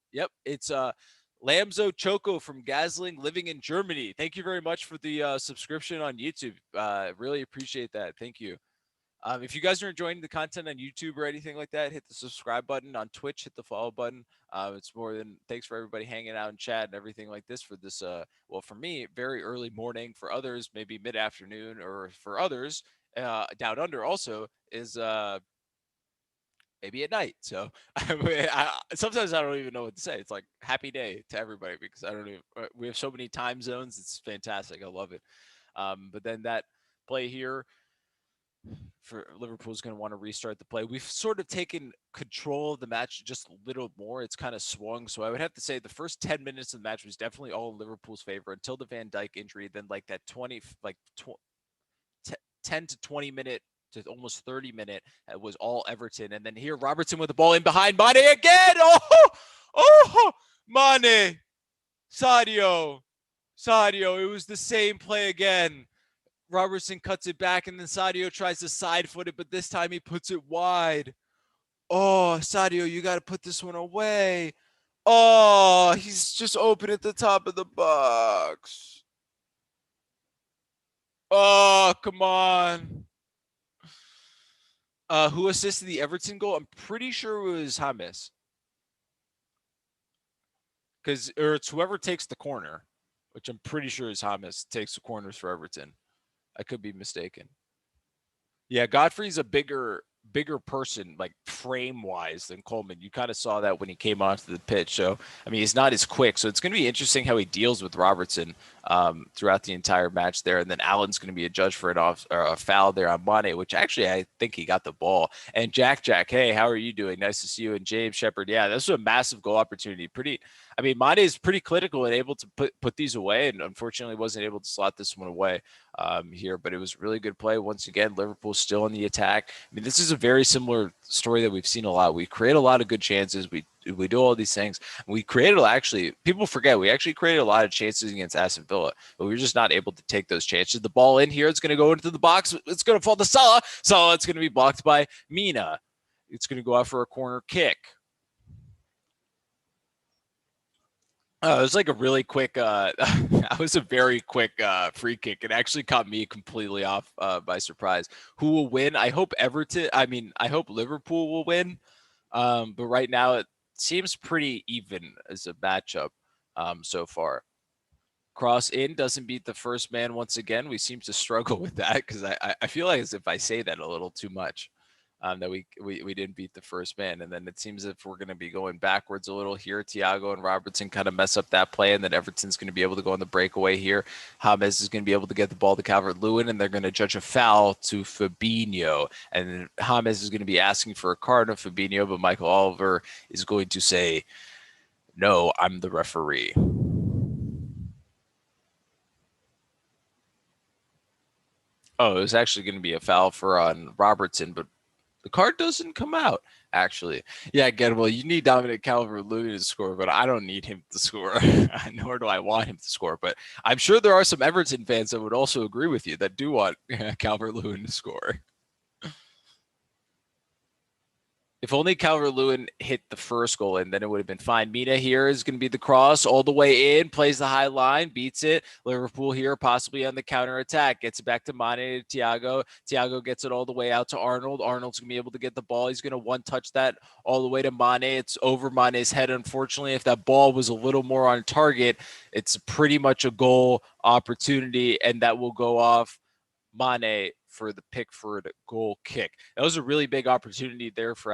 Lamzo Choco from Gasling, living in Germany. Thank you very much for the subscription on YouTube. Really appreciate that. Thank you. If you guys are enjoying the content on YouTube or anything like that, hit the subscribe button. On Twitch, hit the follow button. It's more than thanks for everybody hanging out in chat and everything like this for this. Well, for me, very early morning. For others, maybe mid-afternoon, or for others, down under also is maybe at night. So sometimes I don't even know what to say. It's like happy day to everybody because I don't even. We have so many time zones. It's fantastic. I love it. But then that play here for Liverpool is going to want to restart the play. We've sort of taken control of the match just a little more. It's kind of swung. So I would have to say the first 10 minutes of the match was definitely all in Liverpool's favor until the Van Dijk injury. Then that 10 to 20 minute to almost 30 minute was all Everton. And then here, Robertson with the ball in behind. Mane again. Oh, Mane. Sadio. It was the same play again. Robertson cuts it back, and then Sadio tries to side foot it, but this time he puts it wide. Oh, Sadio, you got to put this one away. Oh, he's just open at the top of the box. Oh, come on. Who assisted the Everton goal? I'm pretty sure it was James. Or it's whoever takes the corner, which I'm pretty sure is James takes the corners for Everton. I could be mistaken. Yeah, Godfrey's a bigger person, like frame wise, than Coleman. You kind of saw that when he came onto the pitch. So I mean, he's not as quick. So it's going to be interesting how he deals with Robertson throughout the entire match there. And then Allen's going to be a judge for a foul there on Mane, which actually I think he got the ball. And Jack, hey, how are you doing? Nice to see you. And James Shepard, yeah, this was a massive goal opportunity. I mean, Mane is pretty clinical and able to put these away, and unfortunately wasn't able to slot this one away here. But it was really good play. Once again, Liverpool still on the attack. I mean, this is a very similar story that we've seen a lot. We create a lot of good chances. We do all these things. We created people forget we actually created a lot of chances against Aston Villa, but we were just not able to take those chances. The ball in here, it's going to go into the box. It's going to fall to Salah. It's going to be blocked by Mina. It's going to go out for a corner kick. It was like a really quick. That was a very quick free kick. It actually caught me completely off by surprise. Who will win? I hope Everton. I hope Liverpool will win. But right now it seems pretty even as a matchup so far. Cross in doesn't beat the first man once again. We seem to struggle with that because I feel like as if I say that a little too much. That we didn't beat the first man. And then it seems if we're going to be going backwards a little here, Thiago and Robertson kind of mess up that play, and then Everton's going to be able to go on the breakaway here. James is going to be able to get the ball to Calvert-Lewin, and they're going to judge a foul to Fabinho. And James is going to be asking for a card of Fabinho, but Michael Oliver is going to say, no, I'm the referee. Oh, it was actually going to be a foul for on Robertson, but the card doesn't come out, actually. Yeah, again, well, you need Dominic Calvert-Lewin to score, but I don't need him to score, nor do I want him to score. But I'm sure there are some Everton fans that would also agree with you that do want Calvert-Lewin to score. If only Calvert-Lewin hit the first goal, and then it would have been fine. Mina here is going to be the cross all the way in, plays the high line, beats it. Liverpool here possibly on the counter attack, gets it back to Mane, to Thiago. Thiago gets it all the way out to Arnold. Arnold's going to be able to get the ball. He's going to one-touch that all the way to Mane. It's over Mane's head, unfortunately. If that ball was a little more on target, it's pretty much a goal opportunity, and that will go off Mane for the Pickford goal kick. That was a really big opportunity there for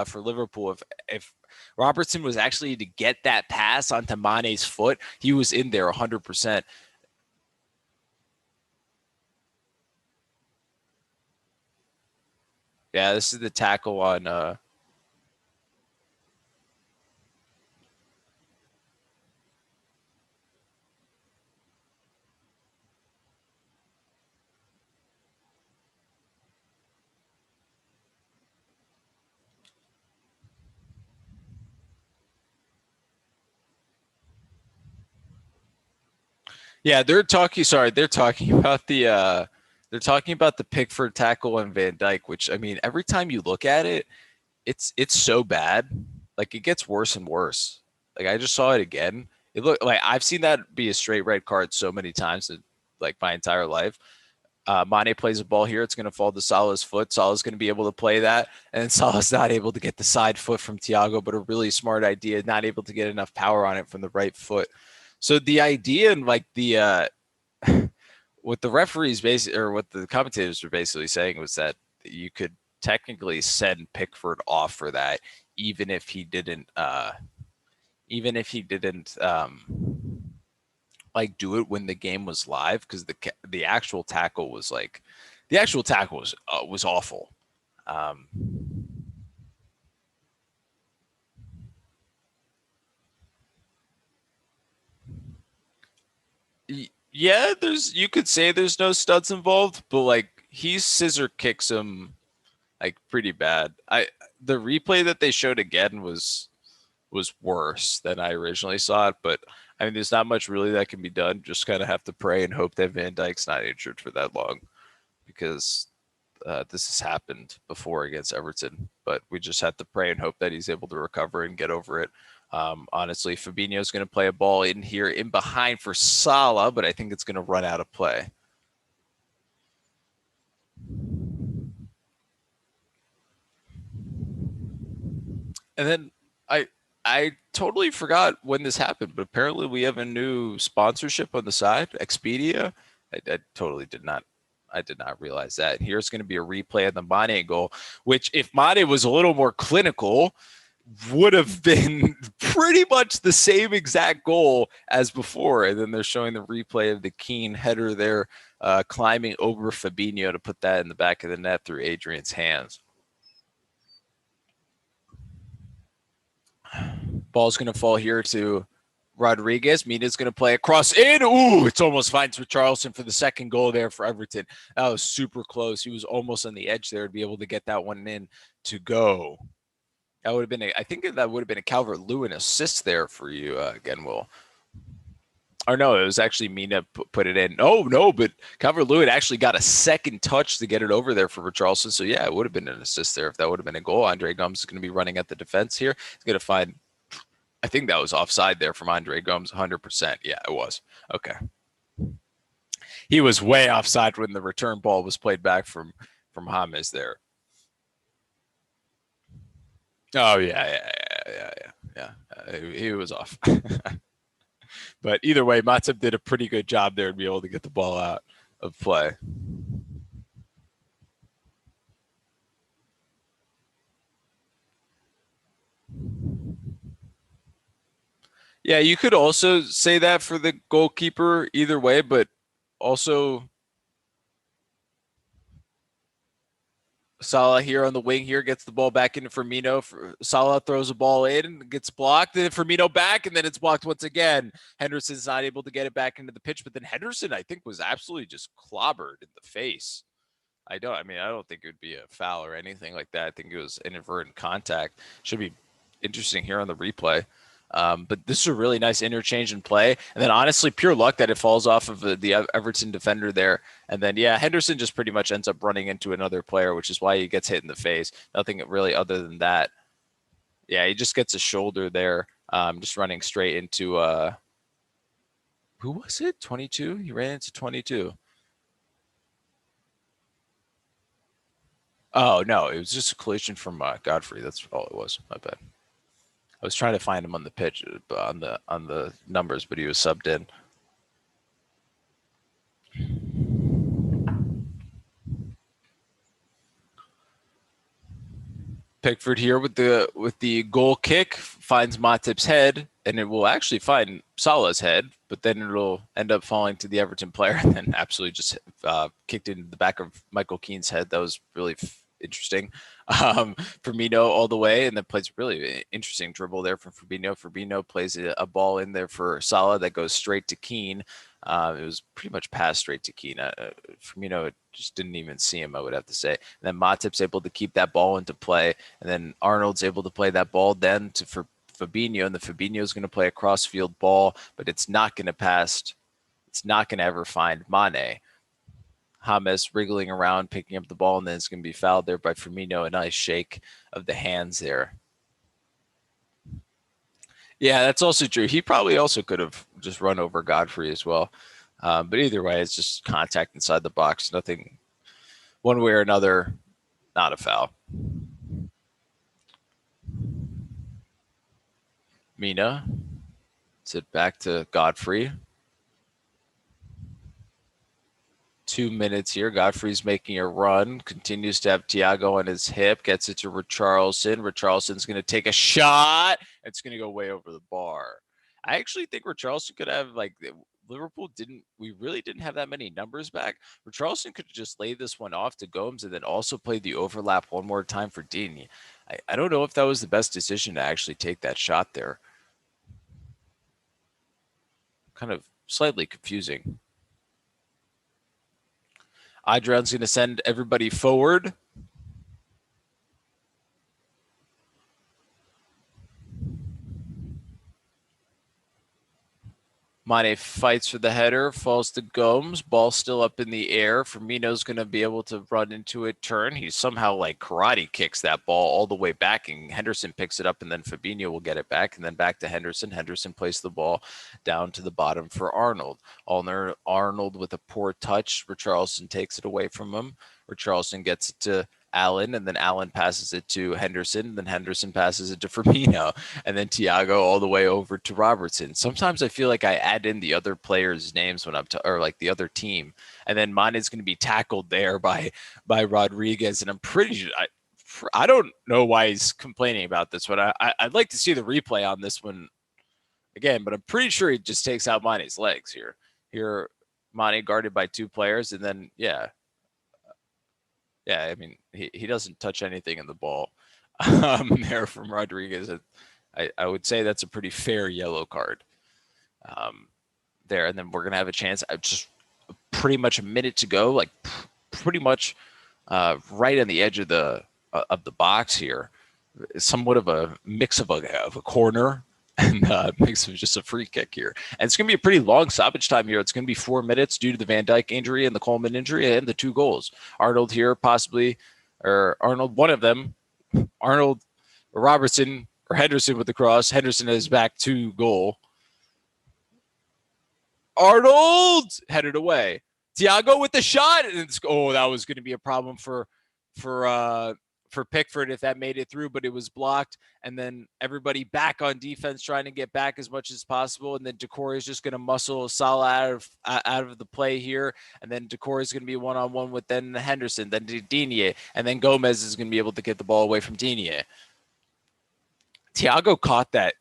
for Liverpool. If Robertson was actually to get that pass onto Mane's foot, he was in there 100%. Yeah, this is the tackle on yeah, they're talking about the Pickford tackle on Van Dijk, which I mean, every time you look at it, it's so bad. Like it gets worse and worse. Like I just saw it again. It looked like I've seen that be a straight red card so many times in like my entire life. Mane plays a ball here. It's going to fall to Salah's foot. Salah's going to be able to play that. And Salah's not able to get the side foot from Thiago, but a really smart idea, not able to get enough power on it from the right foot. So the idea and like what the referees basically, or what the commentators were basically saying was that you could technically send Pickford off for that, even if he didn't, like do it when the game was live, because the actual tackle was was awful. Um, yeah, you could say there's no studs involved, but like he scissor kicks him like pretty bad. The replay that they showed again was worse than I originally saw it, but I mean, there's not much really that can be done. Just kind of have to pray and hope that Van Dijk's not injured for that long, because this has happened before against Everton, but we just have to pray and hope that he's able to recover and get over it. Honestly, Fabinho's going to play a ball in here in behind for Salah, but I think it's going to run out of play. And then I totally forgot when this happened, but apparently we have a new sponsorship on the side, Expedia. I totally did not. I did not realize that. Here's going to be a replay of the Mane goal, which if Mane was a little more clinical, would have been pretty much the same exact goal as before. And then they're showing the replay of the Keane header there, climbing over Fabinho to put that in the back of the net through Adrian's hands. Ball's going to fall here to Rodriguez. Mina's going to play across in. Ooh, it's almost finds Richarlison for the second goal there for Everton. That was super close. He was almost on the edge there to be able to get that one in to go. That would have been, I think that would have been a Calvert-Lewin assist there for you again, Will. Or no, it was actually Mina put it in. Oh, no, but Calvert-Lewin actually got a second touch to get it over there for Richarlison. So, yeah, it would have been an assist there if that would have been a goal. Andre Gomes is going to be running at the defense here. He's going to find, I think that was offside there from Andre Gomes, 100%. Yeah, it was. Okay. He was way offside when the return ball was played back from James there. Oh, yeah. He was off. But either way, Matip did a pretty good job there to be able to get the ball out of play. Yeah, you could also say that for the goalkeeper either way, but also Salah here on the wing here gets the ball back into Firmino. Salah throws a ball in and gets blocked. Then Firmino back, and then it's blocked once again. Henderson's not able to get it back into the pitch, but then Henderson, I think, was absolutely just clobbered in the face. I don't think it would be a foul or anything like that. I think it was inadvertent contact. Should be interesting here on the replay. But this is a really nice interchange in play. And then honestly, pure luck that it falls off of the Everton defender there. And then, yeah, Henderson just pretty much ends up running into another player, which is why he gets hit in the face. Nothing really other than that. Yeah, he just gets a shoulder there, just running straight into, who was it? 22? He ran into 22. Oh, no, it was just a collision from Godfrey. That's all it was. My bad. I was trying to find him on the pitch, on the numbers, but he was subbed in. Pickford here with the goal kick finds Matip's head, and it will actually find Salah's head, but then it'll end up falling to the Everton player, and then absolutely just kicked into the back of Michael Keane's head. That was really interesting. Firmino all the way, and then plays really interesting dribble there from Firmino. Firmino plays a ball in there for Salah that goes straight to Keane. It was pretty much passed straight to Keane. Firmino just didn't even see him, I would have to say. And then Matip's able to keep that ball into play, and then Arnold's able to play that ball then for Fabinho, and the Fabinho is going to play a cross-field ball, but it's not going to pass. It's not going to ever find Mane. James wriggling around, picking up the ball, and then it's going to be fouled there by Firmino. A nice shake of the hands there. Yeah, that's also true. He probably also could have just run over Godfrey as well. But either way, it's just contact inside the box. Nothing, one way or another, not a foul. Mina, sit back to Godfrey. 2 minutes here. Godfrey's making a run, continues to have Thiago on his hip, gets it to Richarlison. Richarlison's going to take a shot. It's going to go way over the bar. I actually think Richarlison could have, Liverpool we really didn't have that many numbers back. Richarlison could have just laid this one off to Gomes and then also played the overlap one more time for Dean. I don't know if that was the best decision to actually take that shot there. Kind of slightly confusing. Adrian's going to send everybody forward. Mane fights for the header, falls to Gomes, ball still up in the air. Firmino's going to be able to run into a turn. He somehow like karate kicks that ball all the way back, and Henderson picks it up, and then Fabinho will get it back, and then back to Henderson. Henderson plays the ball down to the bottom for Arnold. Arnold with a poor touch. Richarlison takes it away from him. Richarlison gets it to Allen, and then Allen passes it to Henderson, and then Henderson passes it to Firmino, and then Thiago all the way over to Robertson. Sometimes I feel like I add in the other players' names when I'm or like the other team, and then mine is going to be tackled there by Rodriguez, and I'm pretty sure I don't know why he's complaining about this, but I'd like to see the replay on this one again, but I'm pretty sure he just takes out Mane's legs here. Here, Mane guarded by two players, and then yeah, I mean, he doesn't touch anything in the ball there from Rodriguez. I would say that's a pretty fair yellow card there. And then we're going to have a chance. Just pretty much a minute to go, like pretty much right on the edge of the box here. Somewhat of a mix of a corner and mix of just a free kick here. And it's going to be a pretty long stoppage time here. It's going to be 4 minutes due to the Van Dijk injury and the Coleman injury and the 2 goals. Arnold here possibly, or Arnold, one of them, Arnold, or Robertson, or Henderson with the cross. Henderson is back to goal. Arnold headed away. Thiago with the shot. And that was going to be a problem for Pickford if that made it through, but it was blocked. And then everybody back on defense trying to get back as much as possible. And then Decore is just going to muscle Salah out of the play here. And then Decore is going to be one-on-one with then Henderson, then Digne, and then Gomez is going to be able to get the ball away from Digne. Thiago caught that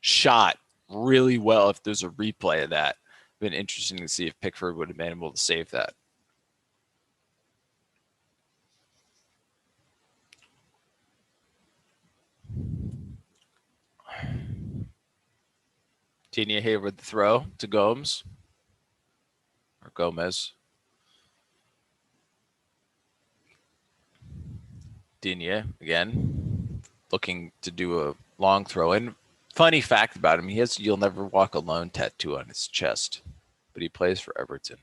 shot really well. If there's a replay of that, been interesting to see if Pickford would have been able to save that. Digne here with the throw to Gomez. Digne again, looking to do a long throw in. Funny fact about him, he has "You'll Never Walk Alone" tattoo on his chest, but he plays for Everton.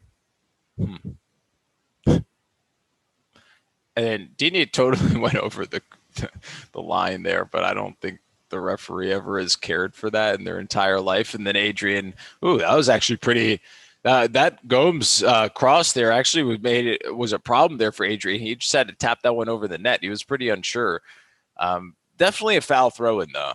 And Digne totally went over the line there, but I don't think the referee ever has cared for that in their entire life. And then Adrian, that was actually pretty. That Gomes cross there actually was a problem there for Adrian. He just had to tap that one over the net. He was pretty unsure. Definitely a foul throw in though.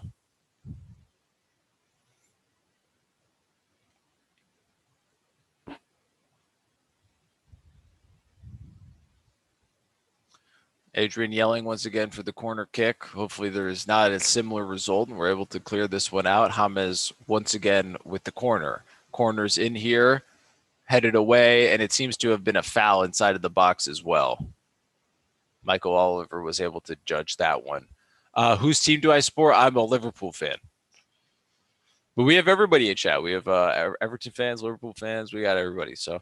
Adrian yelling once again for the corner kick. Hopefully there is not a similar result and we're able to clear this one out. James once again with the corner. Corners in here, headed away, and it seems to have been a foul inside of the box as well. Michael Oliver was able to judge that one. Whose team do I support? I'm a Liverpool fan. But we have everybody in chat. We have Everton fans, Liverpool fans. We got everybody, so...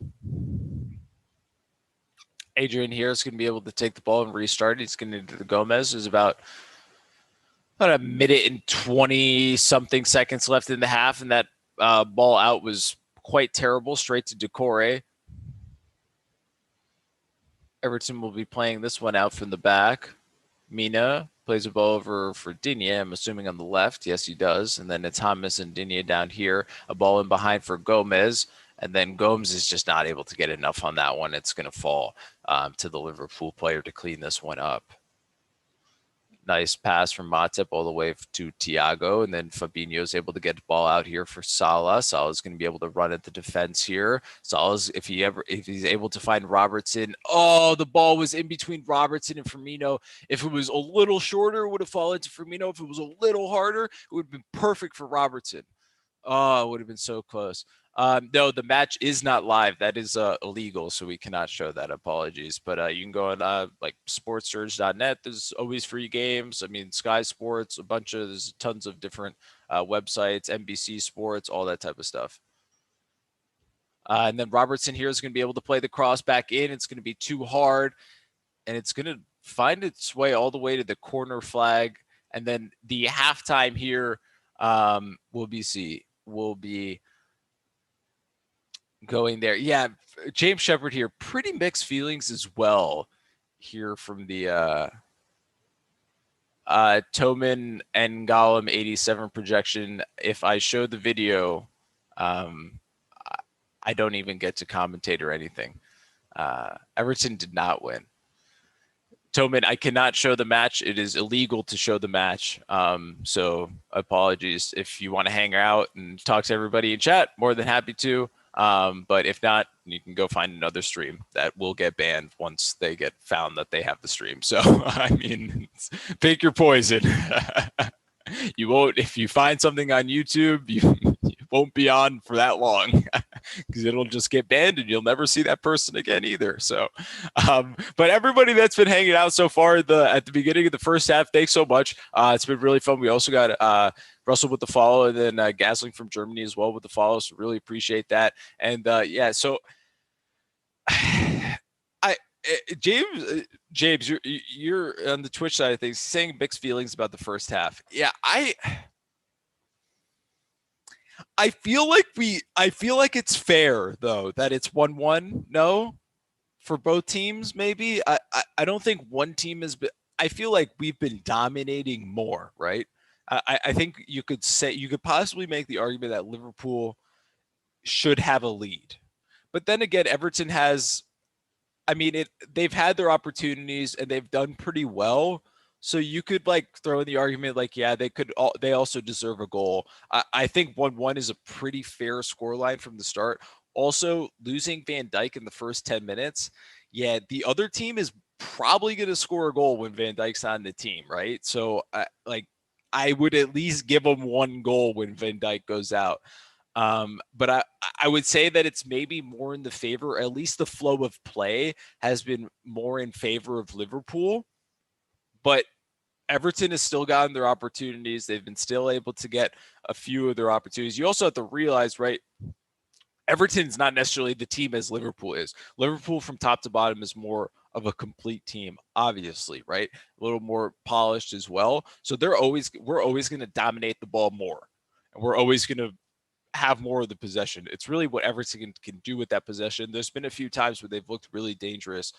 Adrian here is going to be able to take the ball and restart. He's going to do the Gomez. There's about a minute and 20-something seconds left in the half, and that ball out was quite terrible, straight to Decore. Everton will be playing this one out from the back. Mina plays a ball over for Digne, I'm assuming on the left. Yes, he does. And then it's James and Digne down here. A ball in behind for Gomez. And then Gomes is just not able to get enough on that one. It's going to fall to the Liverpool player to clean this one up. Nice pass from Matip all the way to Thiago. And then Fabinho is able to get the ball out here for Salah. Salah's going to be able to run at the defense here. Salah's, if he's able to find Robertson. Oh, the ball was in between Robertson and Firmino. If it was a little shorter, it would have fallen to Firmino. If it was a little harder, it would have been perfect for Robertson. Oh, it would have been so close. No, the match is not live. That is illegal, so we cannot show that. Apologies. But you can go on like sportsurge.net. There's always free games. I mean, Sky Sports, there's tons of different websites, NBC Sports, all that type of stuff. And then Robertson here is going to be able to play the cross back in. It's going to be too hard, and it's going to find its way all the way to the corner flag. And then the halftime here will be going there. Yeah, James Shepard here. Pretty mixed feelings as well here from the Toman and Gollum 87 projection. If I show the video, um, I don't even get to commentate or anything. Everton did not win. Toman, I cannot show the match. It is illegal to show the match. So apologies. If you want to hang out and talk to everybody in chat, more than happy to. But if not, you can go find another stream that will get banned once they get found that they have the stream. So, I mean, pick your poison. You won't, if you find something on YouTube, you won't be on for that long because it'll just get banned and you'll never see that person again either. So, but everybody that's been hanging out so far at the beginning of the first half, thanks so much. It's been really fun. We also got Russell with the follow, and then Gasling from Germany as well with the follow. So really appreciate that. And yeah, so James, you're on the Twitch side of things, saying mixed feelings about the first half. Yeah, I feel like it's fair though that it's 1-1. No, for both teams, maybe. I don't think one team has been. I feel like we've been dominating more, right? I think you could possibly make the argument that Liverpool should have a lead, but then again, Everton has. I mean, they've had their opportunities and they've done pretty well. So you could like throw in the argument like, yeah, they also deserve a goal. I think 1-1 is a pretty fair scoreline from the start. Also, losing Van Dijk in the first 10 minutes, yeah, the other team is probably going to score a goal when Van Dijk's on the team, right? So I would at least give them one goal when Van Dijk goes out. But I would say that it's maybe more in the favor, at least the flow of play has been more in favor of Liverpool. But Everton has still gotten their opportunities. They've been still able to get a few of their opportunities. You also have to realize, right, Everton's not necessarily the team as Liverpool is. Liverpool from top to bottom is more of a complete team, obviously, right? A little more polished as well. So we're always going to dominate the ball more. And we're always going to have more of the possession. It's really what Everton can do with that possession. There's been a few times where they've looked really dangerous.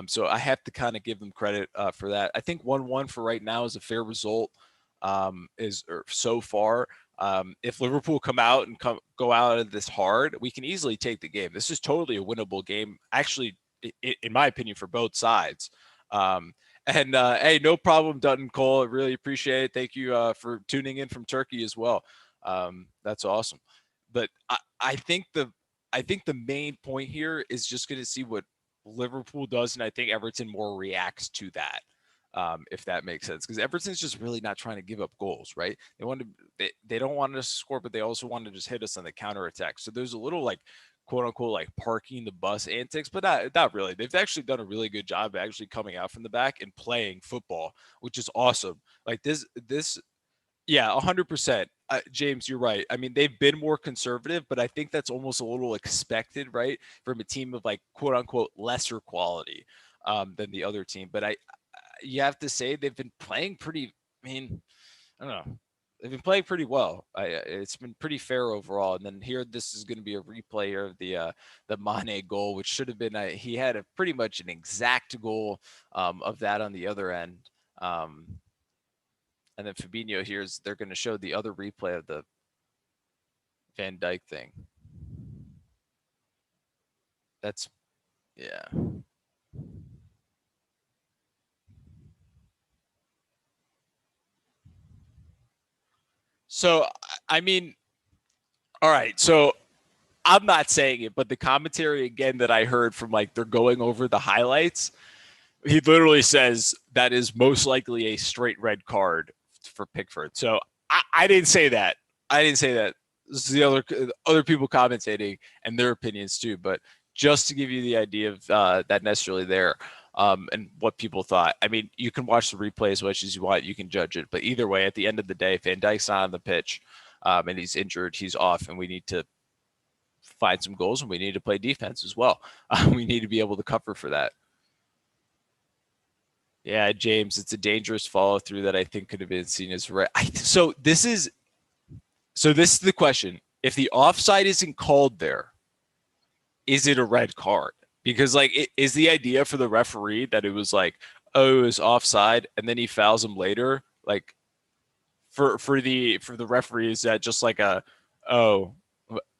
So I have to kind of give them credit for that. I think 1-1 for right now is a fair result so far. If Liverpool come out and go out of this hard, we can easily take the game. This is totally a winnable game, actually, in my opinion, for both sides. Hey, no problem, Dutton Cole. I really appreciate it. Thank you for tuning in from Turkey as well. That's awesome. But I think the main point here is just going to see what Liverpool does, and I think Everton more reacts to that, if that makes sense. Because Everton's just really not trying to give up goals, right? They don't want us to score, but they also want to just hit us on the counter attack. So there's a little like quote unquote like parking the bus antics, but not really. They've actually done a really good job of actually coming out from the back and playing football, which is awesome. Like this. Yeah, 100%. James, you're right. I mean, they've been more conservative, but I think that's almost a little expected, right, from a team of like quote unquote lesser quality than the other team. But you have to say they've been playing pretty. I mean, I don't know. They've been playing pretty well. It's been pretty fair overall. And then here, this is going to be a replay of the Mane goal, which should have been. He had pretty much an exact goal of that on the other end. And then Fabinho they're going to show the other replay of the Van Dijk thing. Yeah. So, I mean, all right. So I'm not saying it, but the commentary again that I heard from like they're going over the highlights, he literally says that is most likely a straight red card for Pickford. So I didn't say that. This is the other people commentating and their opinions too. But just to give you the idea of that necessarily there and what people thought. I mean, you can watch the replay as much as you want. You can judge it. But either way, at the end of the day, Van Dijk's not on the pitch and he's injured. He's off, and we need to find some goals, and we need to play defense as well. We need to be able to cover for that. Yeah, James, it's a dangerous follow through that I think could have been seen as right. So this is the question. If the offside isn't called there, is it a red card? Because like, is the idea for the referee that it was like, oh, it was offside, and then he fouls him later? Like, for the referee, is that just like a, oh,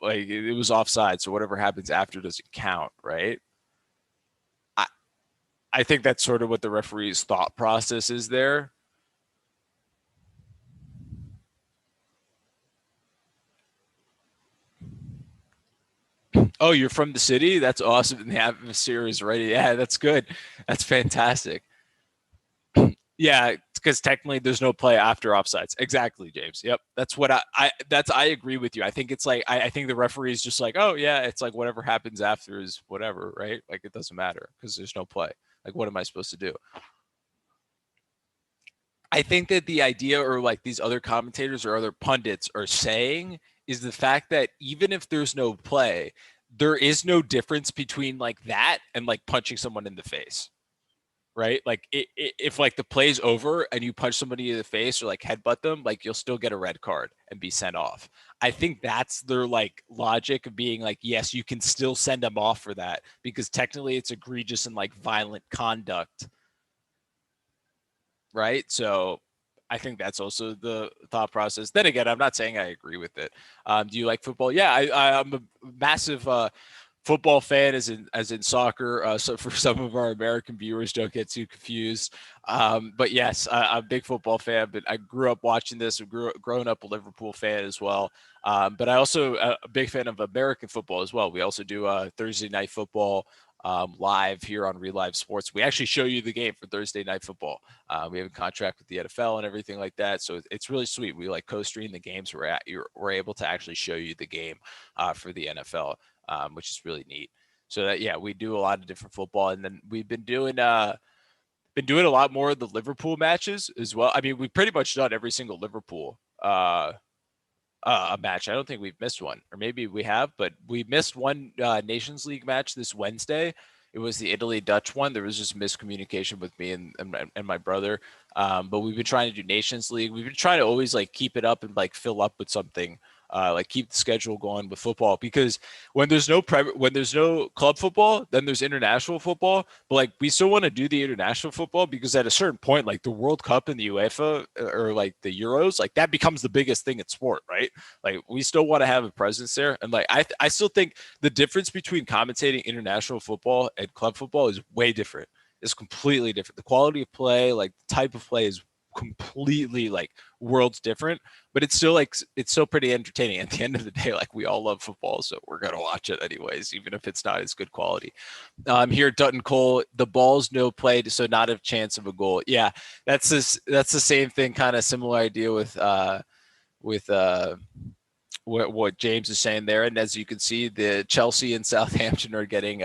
like it was offside, so whatever happens after doesn't count, right? I I think that's sort of what the referee's thought process is there. Oh, you're from the city? That's awesome. And the atmosphere is ready. Yeah, that's good. That's fantastic. Yeah, because technically there's no play after offsides. Exactly, James. Yep. That's what I agree with you. I think it's like I think the referee is just like, oh yeah, it's like whatever happens after is whatever, right? Like it doesn't matter because there's no play. Like what am I supposed to do? I think that the idea or like these other commentators or other pundits are saying is the fact that even if there's no play, there is no difference between like that and like punching someone in the face, right? Like if like the play's over and you punch somebody in the face or like headbutt them, like you'll still get a red card and be sent off. I think that's their like logic of being like, yes, you can still send them off for that because technically it's egregious and like violent conduct, right? So I think that's also the thought process. Then again, I'm not saying I agree with it. Do you like football? Yeah, I'm a massive football fan, as in soccer. So for some of our American viewers, don't get too confused. But yes, I'm a big football fan. But I grew up watching this. Grown up a Liverpool fan as well. But I also a big fan of American football as well. We also do Thursday night football live here on reLiveSports. We actually show you the game for Thursday night football. We have a contract with the NFL and everything like that, so it's really sweet. We like co-stream the games. We're able to actually show you the game for the NFL, which is really neat. So that yeah, we do a lot of different football, and then we've been doing a lot more of the Liverpool matches as well. I mean, we've pretty much done every single Liverpool a match. I don't think we've missed one, or maybe we have, but we missed one Nations League match this Wednesday. It was the Italy Dutch one. There was just miscommunication with me and my brother. But we've been trying to do Nations League. We've been trying to always like keep it up and like fill up with something. Like keep the schedule going with football because when there's no club football, then there's international football. But like we still want to do the international football because at a certain point, like the World Cup and the UEFA or like the Euros, like that becomes the biggest thing in sport, right? Like we still want to have a presence there, and like I still think the difference between commentating international football and club football is way different. It's completely different. The quality of play, like the type of play, is completely like worlds different, but it's still pretty entertaining. At the end of the day, like we all love football, so we're gonna watch it anyways, even if it's not as good quality. Here at Dutton Cole, the ball's no play, so not a chance of a goal. Yeah, that's the same thing, kind of similar idea with what James is saying there. And as you can see, the Chelsea and Southampton are getting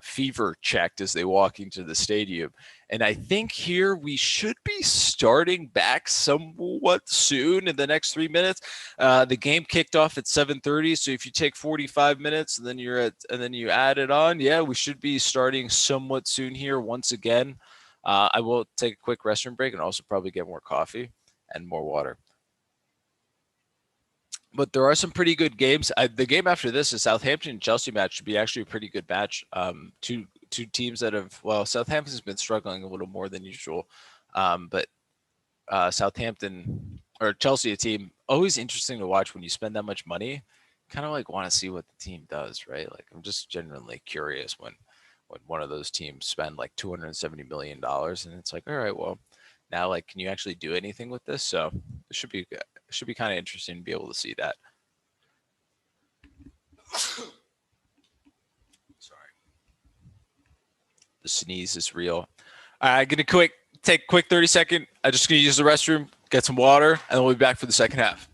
fever checked as they walk into the stadium. And I think here we should be starting back somewhat soon in the next 3 minutes. The game kicked off at 7:30, so if you take 45 minutes and then you add it on, yeah, we should be starting somewhat soon here once again. I will take a quick restroom break and also probably get more coffee and more water. But there are some pretty good games. The game after this, is Southampton and Chelsea match, should be actually a pretty good match. Two teams that have Southampton's been struggling a little more than usual, but Southampton or Chelsea, a team always interesting to watch when you spend that much money. Kind of like want to see what the team does, right? Like I'm just genuinely curious when one of those teams spend like $270 million, and it's like, all right, well, now like, can you actually do anything with this? So it should be kind of interesting to be able to see that. Sorry, the sneeze is real. Gonna take a quick 30-second. I'm just gonna use the restroom, get some water, and then we'll be back for the second half.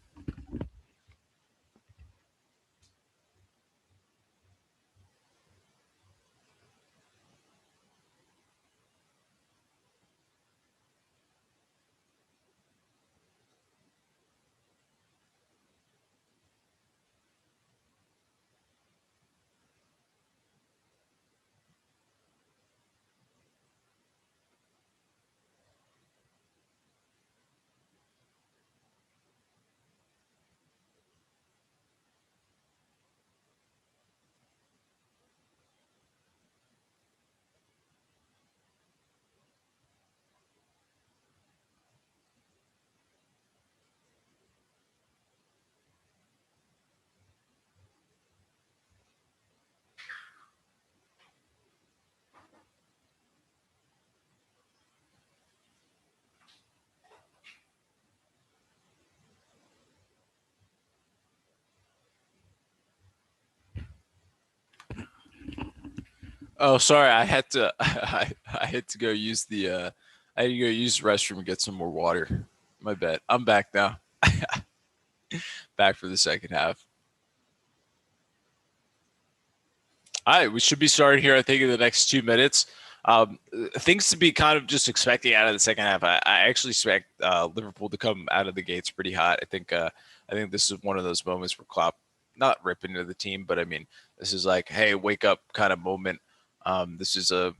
Oh, sorry. I had to. I had to go use the. I had to go use the restroom and get some more water. My bad. I'm back now. Back for the second half. All right, we should be starting here. I think in the next 2 minutes. Things to be kind of just expecting out of the second half. I actually expect Liverpool to come out of the gates pretty hot. I think this is one of those moments where Klopp not ripping into the team, but I mean this is like, hey, wake up kind of moment. This is a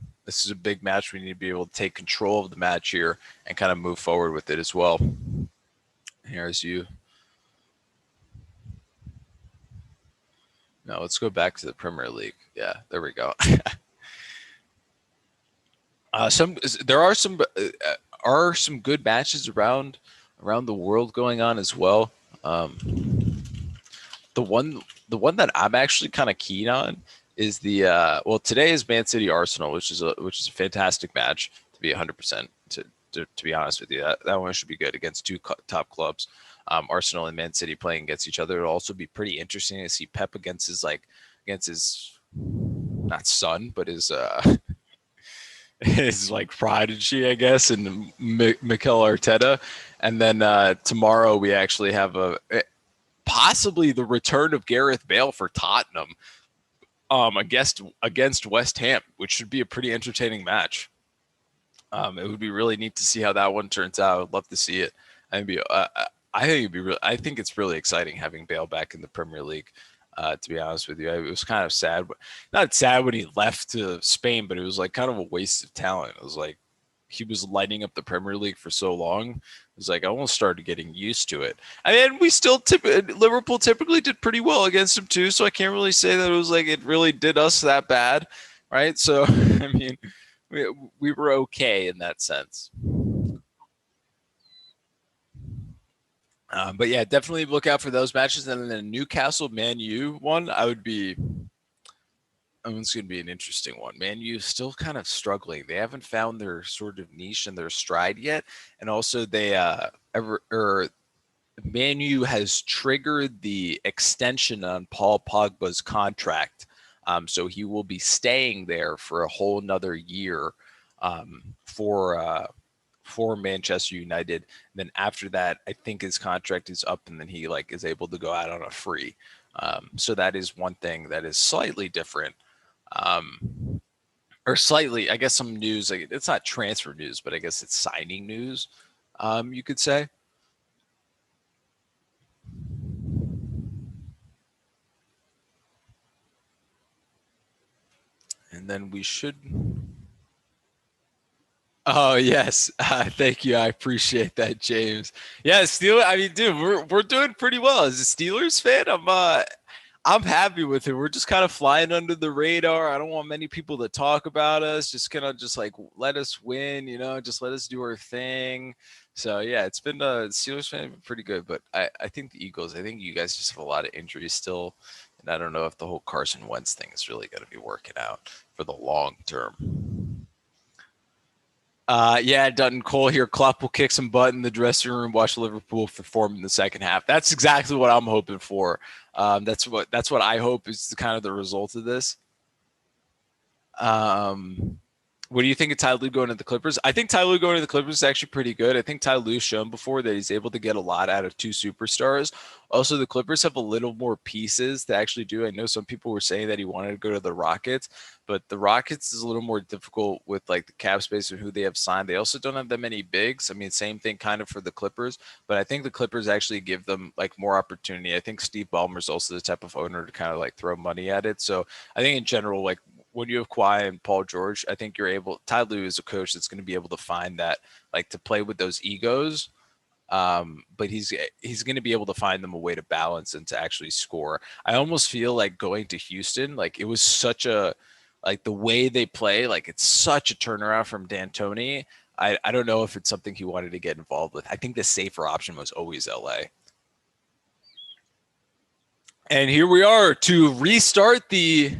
big match. We need to be able to take control of the match here and kind of move forward with it as well. Here's you. Now let's go back to the Premier League. Yeah, there we go. Some there are some good matches around the world going on as well. The one that I'm actually kind of keen on is the well, today is Man City Arsenal, which is a fantastic match to be 100%. To be honest with you, that one should be good against two top clubs. Arsenal and Man City playing against each other. It'll also be pretty interesting to see Pep against his not son, but his his like prodigy, I guess, and Mikel Arteta. And then tomorrow we actually have possibly the return of Gareth Bale for Tottenham against West Ham, which should be a pretty entertaining match. It would be really neat to see how that one turns out. I would love to see it. I think it'd be I think it's really exciting having Bale back in the Premier League. To be honest with you, it was kind of sad, not sad when he left to Spain, but it was like kind of a waste of talent. It was like he was lighting up the Premier League for so long. It was like I almost started getting used to it. I mean, Liverpool typically did pretty well against him too, so I can't really say that it was like it really did us that bad, right? So I mean, we were okay in that sense. But yeah, definitely look out for those matches. And then the Newcastle Man U one, it's going to be an interesting one. Man U still kind of struggling. They haven't found their sort of niche and their stride yet. And also, Man U has triggered the extension on Paul Pogba's contract. So he will be staying there for a whole nother year for Manchester United. And then after that, I think his contract is up, and then he like is able to go out on a free. So that is one thing that is slightly different, or slightly, I guess, some news. Like, it's not transfer news, but I guess it's signing news. You could say. And then we should. Oh yes, thank you. I appreciate that, James. Yeah, Steelers. I mean, dude, we're doing pretty well. As a Steelers fan, I'm happy with it. We're just kind of flying under the radar. I don't want many people to talk about us. Just kind of just like let us win, just let us do our thing. So yeah, it's been Steelers fan been pretty good, but I think the Eagles. I think you guys just have a lot of injuries still, and I don't know if the whole Carson Wentz thing is really going to be working out for the long term. Yeah, Dutton Cole here. Klopp will kick some butt in the dressing room. Watch Liverpool perform in the second half. That's exactly what I'm hoping for. That's what I hope is kind of the result of this. What do you think of Ty Lue going to the Clippers? I think Ty Lue going to the Clippers is actually pretty good. I think Ty Lue's shown before that he's able to get a lot out of two superstars. Also, the Clippers have a little more pieces to actually do. I know some people were saying that he wanted to go to the Rockets, but the Rockets is a little more difficult with like the cap space and who they have signed. They also don't have that many bigs. I mean, same thing kind of for the Clippers, but I think the Clippers actually give them like more opportunity. I think Steve Ballmer's also the type of owner to kind of like throw money at it. So I think in general, like when you have Kawhi and Paul George, I think you're able. Ty Lue is a coach that's going to be able to find that, like, to play with those egos. But he's going to be able to find them a way to balance and to actually score. I almost feel like going to Houston, like it was such a like the way they play, like it's such a turnaround from D'Antoni. I don't know if it's something he wanted to get involved with. I think the safer option was always LA. And here we are to restart the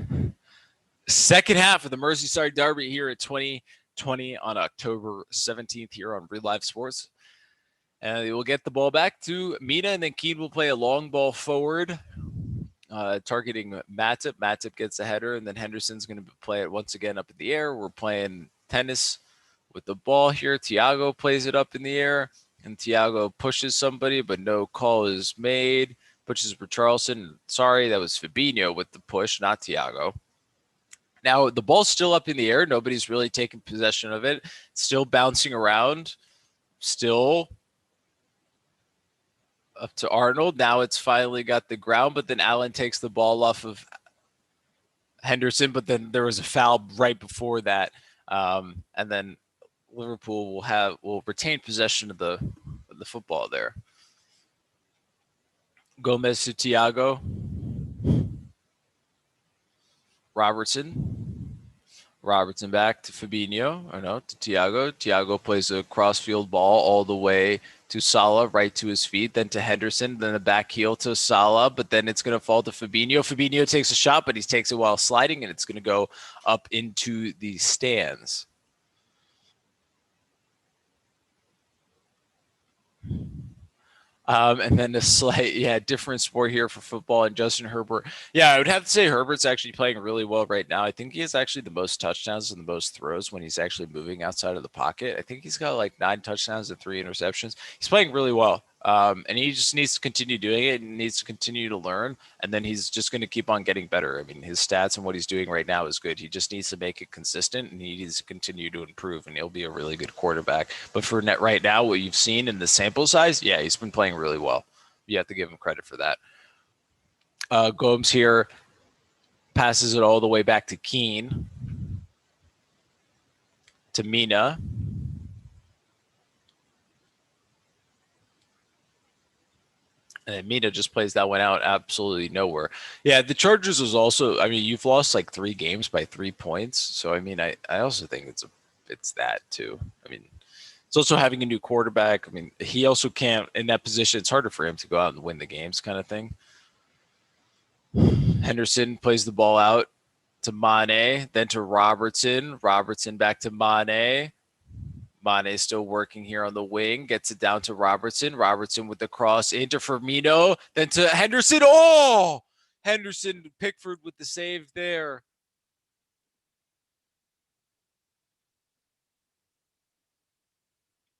second half of the Merseyside Derby here at 2020 on October 17th here on reLiveSports. And we'll get the ball back to Mina, and then Keane will play a long ball forward. targeting Matip. Matip gets a header, and then Henderson's going to play it once again up in the air. We're playing tennis with the ball here. Thiago plays it up in the air, and Thiago pushes somebody, but no call is made. Pushes for Charleston. Sorry, that was Fabinho with the push, not Thiago. Now, the ball's still up in the air. Nobody's really taking possession of it. It's still bouncing around. Still up to Arnold. Now it's finally got the ground, but then Allen takes the ball off of Henderson, but then there was a foul right before that. And then Liverpool will retain possession of the football there. Gomez to Thiago. Robertson back to Fabinho, to Thiago. Thiago plays a crossfield ball all the way to Salah, right to his feet, then to Henderson, then the back heel to Salah, but then it's going to fall to Fabinho. Fabinho takes a shot, but he takes it while sliding, and it's going to go up into the stands. And then a slight, different sport here for football and Justin Herbert. Yeah, I would have to say Herbert's actually playing really well right now. I think he has actually the most touchdowns and the most throws when he's actually moving outside of the pocket. I think he's got like 9 touchdowns and 3 interceptions. He's playing really well. And he just needs to continue doing it and needs to continue to learn. And then he's just going to keep on getting better. I mean, his stats and what he's doing right now is good. He just needs to make it consistent and he needs to continue to improve and he'll be a really good quarterback. But for net right now, what you've seen in the sample size, he's been playing really well. You have to give him credit for that. Gomes here passes it all the way back to Keane. To Mina. And Mina just plays that one out absolutely nowhere. Yeah, the Chargers was also, you've lost like 3 games by 3 points. So, I also think it's that too. It's also having a new quarterback. He also can't, in that position, it's harder for him to go out and win the games kind of thing. Henderson plays the ball out to Mane, then to Robertson. Robertson back to Mane. Mane still working here on the wing, gets it down to Robertson. Robertson with the cross into Firmino, then to Henderson. Oh! Henderson, Pickford with the save there.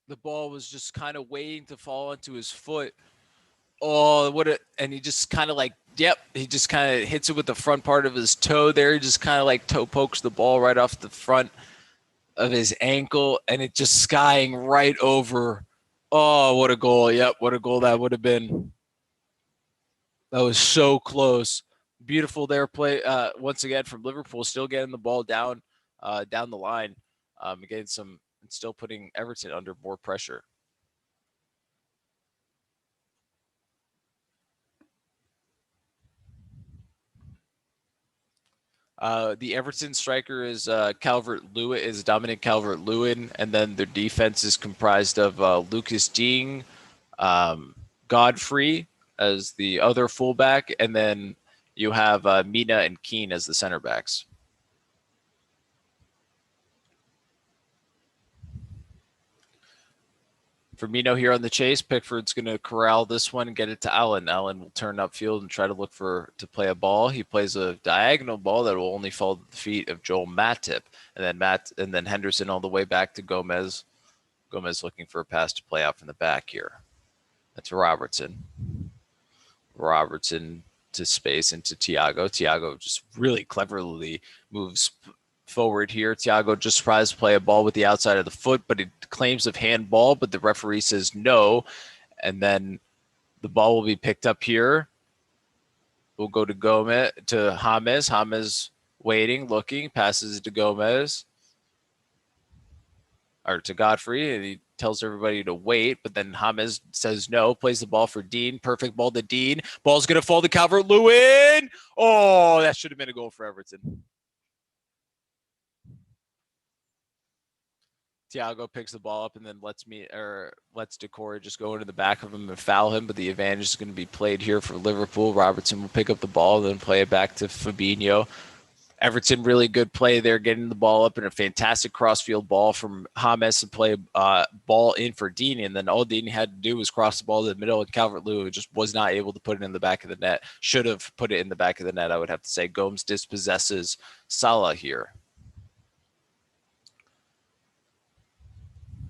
The ball was just kind of waiting to fall onto his foot. Oh, and he just kind of he just kind of hits it with the front part of his toe there. He just kind of toe pokes the ball right off the front of his ankle, and it just skying right over. Oh, what a goal. Yep, what a goal that would have been. That was so close. Beautiful there play once again from Liverpool, still getting the ball down the line, still putting Everton under more pressure. The Everton striker is Dominic Calvert-Lewin, and then their defense is comprised of Lucas Digne, Godfrey as the other fullback, and then you have Mina and Keane as the center backs. Firmino here on the chase. Pickford's going to corral this one and get it to Allen. Allen will turn upfield and try to look to play a ball. He plays a diagonal ball that will only fall at the feet of Joel Matip, and then Henderson all the way back to Gomez. Gomez looking for a pass to play out from the back here. That's Robertson. Robertson to space into Thiago. Thiago just really cleverly moves forward here. Thiago just tries to play a ball with the outside of the foot, but it claims of handball, but the referee says no. And then the ball will be picked up here. We'll go to James. James waiting, looking, passes it to Gomez. Or to Godfrey, and he tells everybody to wait, but then James says no, plays the ball for Digne. Perfect ball to Digne. Ball's going to fall to Calvert-Lewin. Oh, that should have been a goal for Everton. Thiago picks the ball up and then lets Decore just go into the back of him and foul him, but the advantage is going to be played here for Liverpool. Robertson will pick up the ball, then play it back to Fabinho. Everton, really good play there, getting the ball up, and a fantastic crossfield ball from James to play ball in for Deeney. And then all Deeney had to do was cross the ball to the middle, and Calvert-Lewin just was not able to put it in the back of the net. Should have put it in the back of the net, I would have to say. Gomes dispossesses Salah here.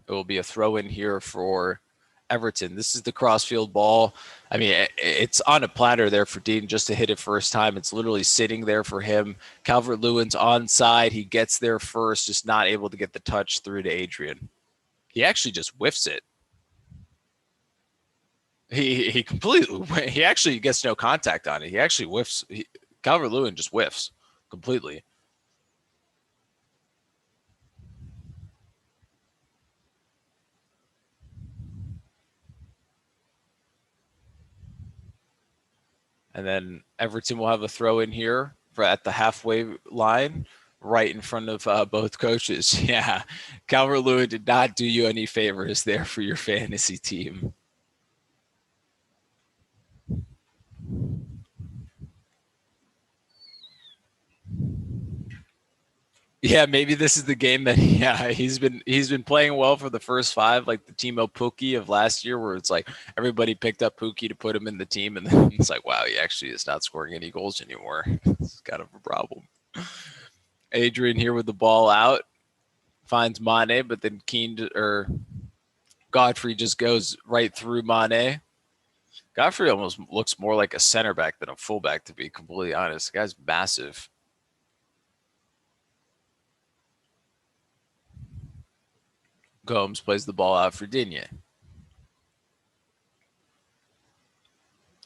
It will be a throw in here for Everton. This is the crossfield ball. I mean, it's on a platter there for Dean just to hit it first time. It's literally sitting there for him. Calvert-Lewin's onside. He gets there first, just not able to get the touch through to Adrian. He actually just whiffs it. He completely, he actually gets no contact on it. He actually whiffs. Calvert-Lewin just whiffs completely. And then Everton will have a throw in here for at the halfway line, right in front of both coaches. Yeah, Calvert-Lewin did not do you any favors there for your fantasy team. Yeah, maybe this is the game that he's been playing well for the first five, like the Timo Pukki of last year, where it's like everybody picked up Pukki to put him in the team, and then it's like, wow, he actually is not scoring any goals anymore. It's kind of a problem. Adrian here with the ball out, finds Mane, but then Godfrey just goes right through Mane. Godfrey almost looks more like a center back than a fullback, to be completely honest. The guy's massive. Gomes plays the ball out for Digne.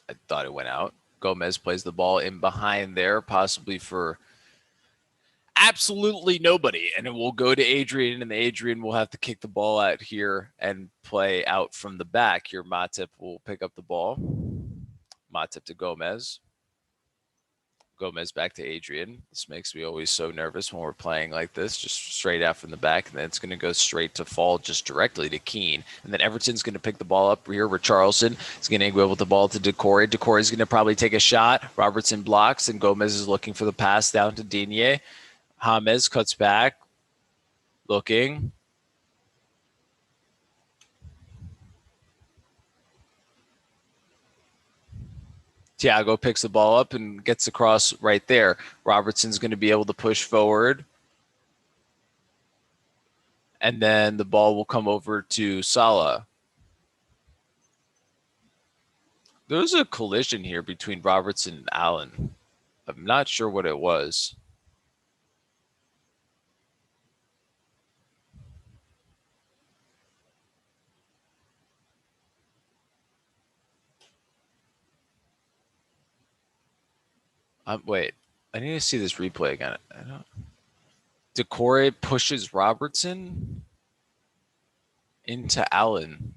I thought it went out. Gomez plays the ball in behind there, possibly for absolutely nobody. And it will go to Adrian, and Adrian will have to kick the ball out here and play out from the back. Here, Matip will pick up the ball. Matip to Gomez. Gomez back to Adrian. This makes me always so nervous when we're playing like this, just straight out from the back. And then it's going to go straight to fall just directly to Keane. And then Everton's going to pick the ball up here with Charleston. He's going to go with the ball to Decore. Decore is going to probably take a shot. Robertson blocks, and Gomez is looking for the pass down to Digne. James cuts back, looking. Thiago picks the ball up and gets across right there. Robertson's going to be able to push forward. And then the ball will come over to Salah. There was a collision here between Robertson and Allen. I'm not sure what it was. Wait, I need to see this replay again. Decore pushes Robertson into Allen.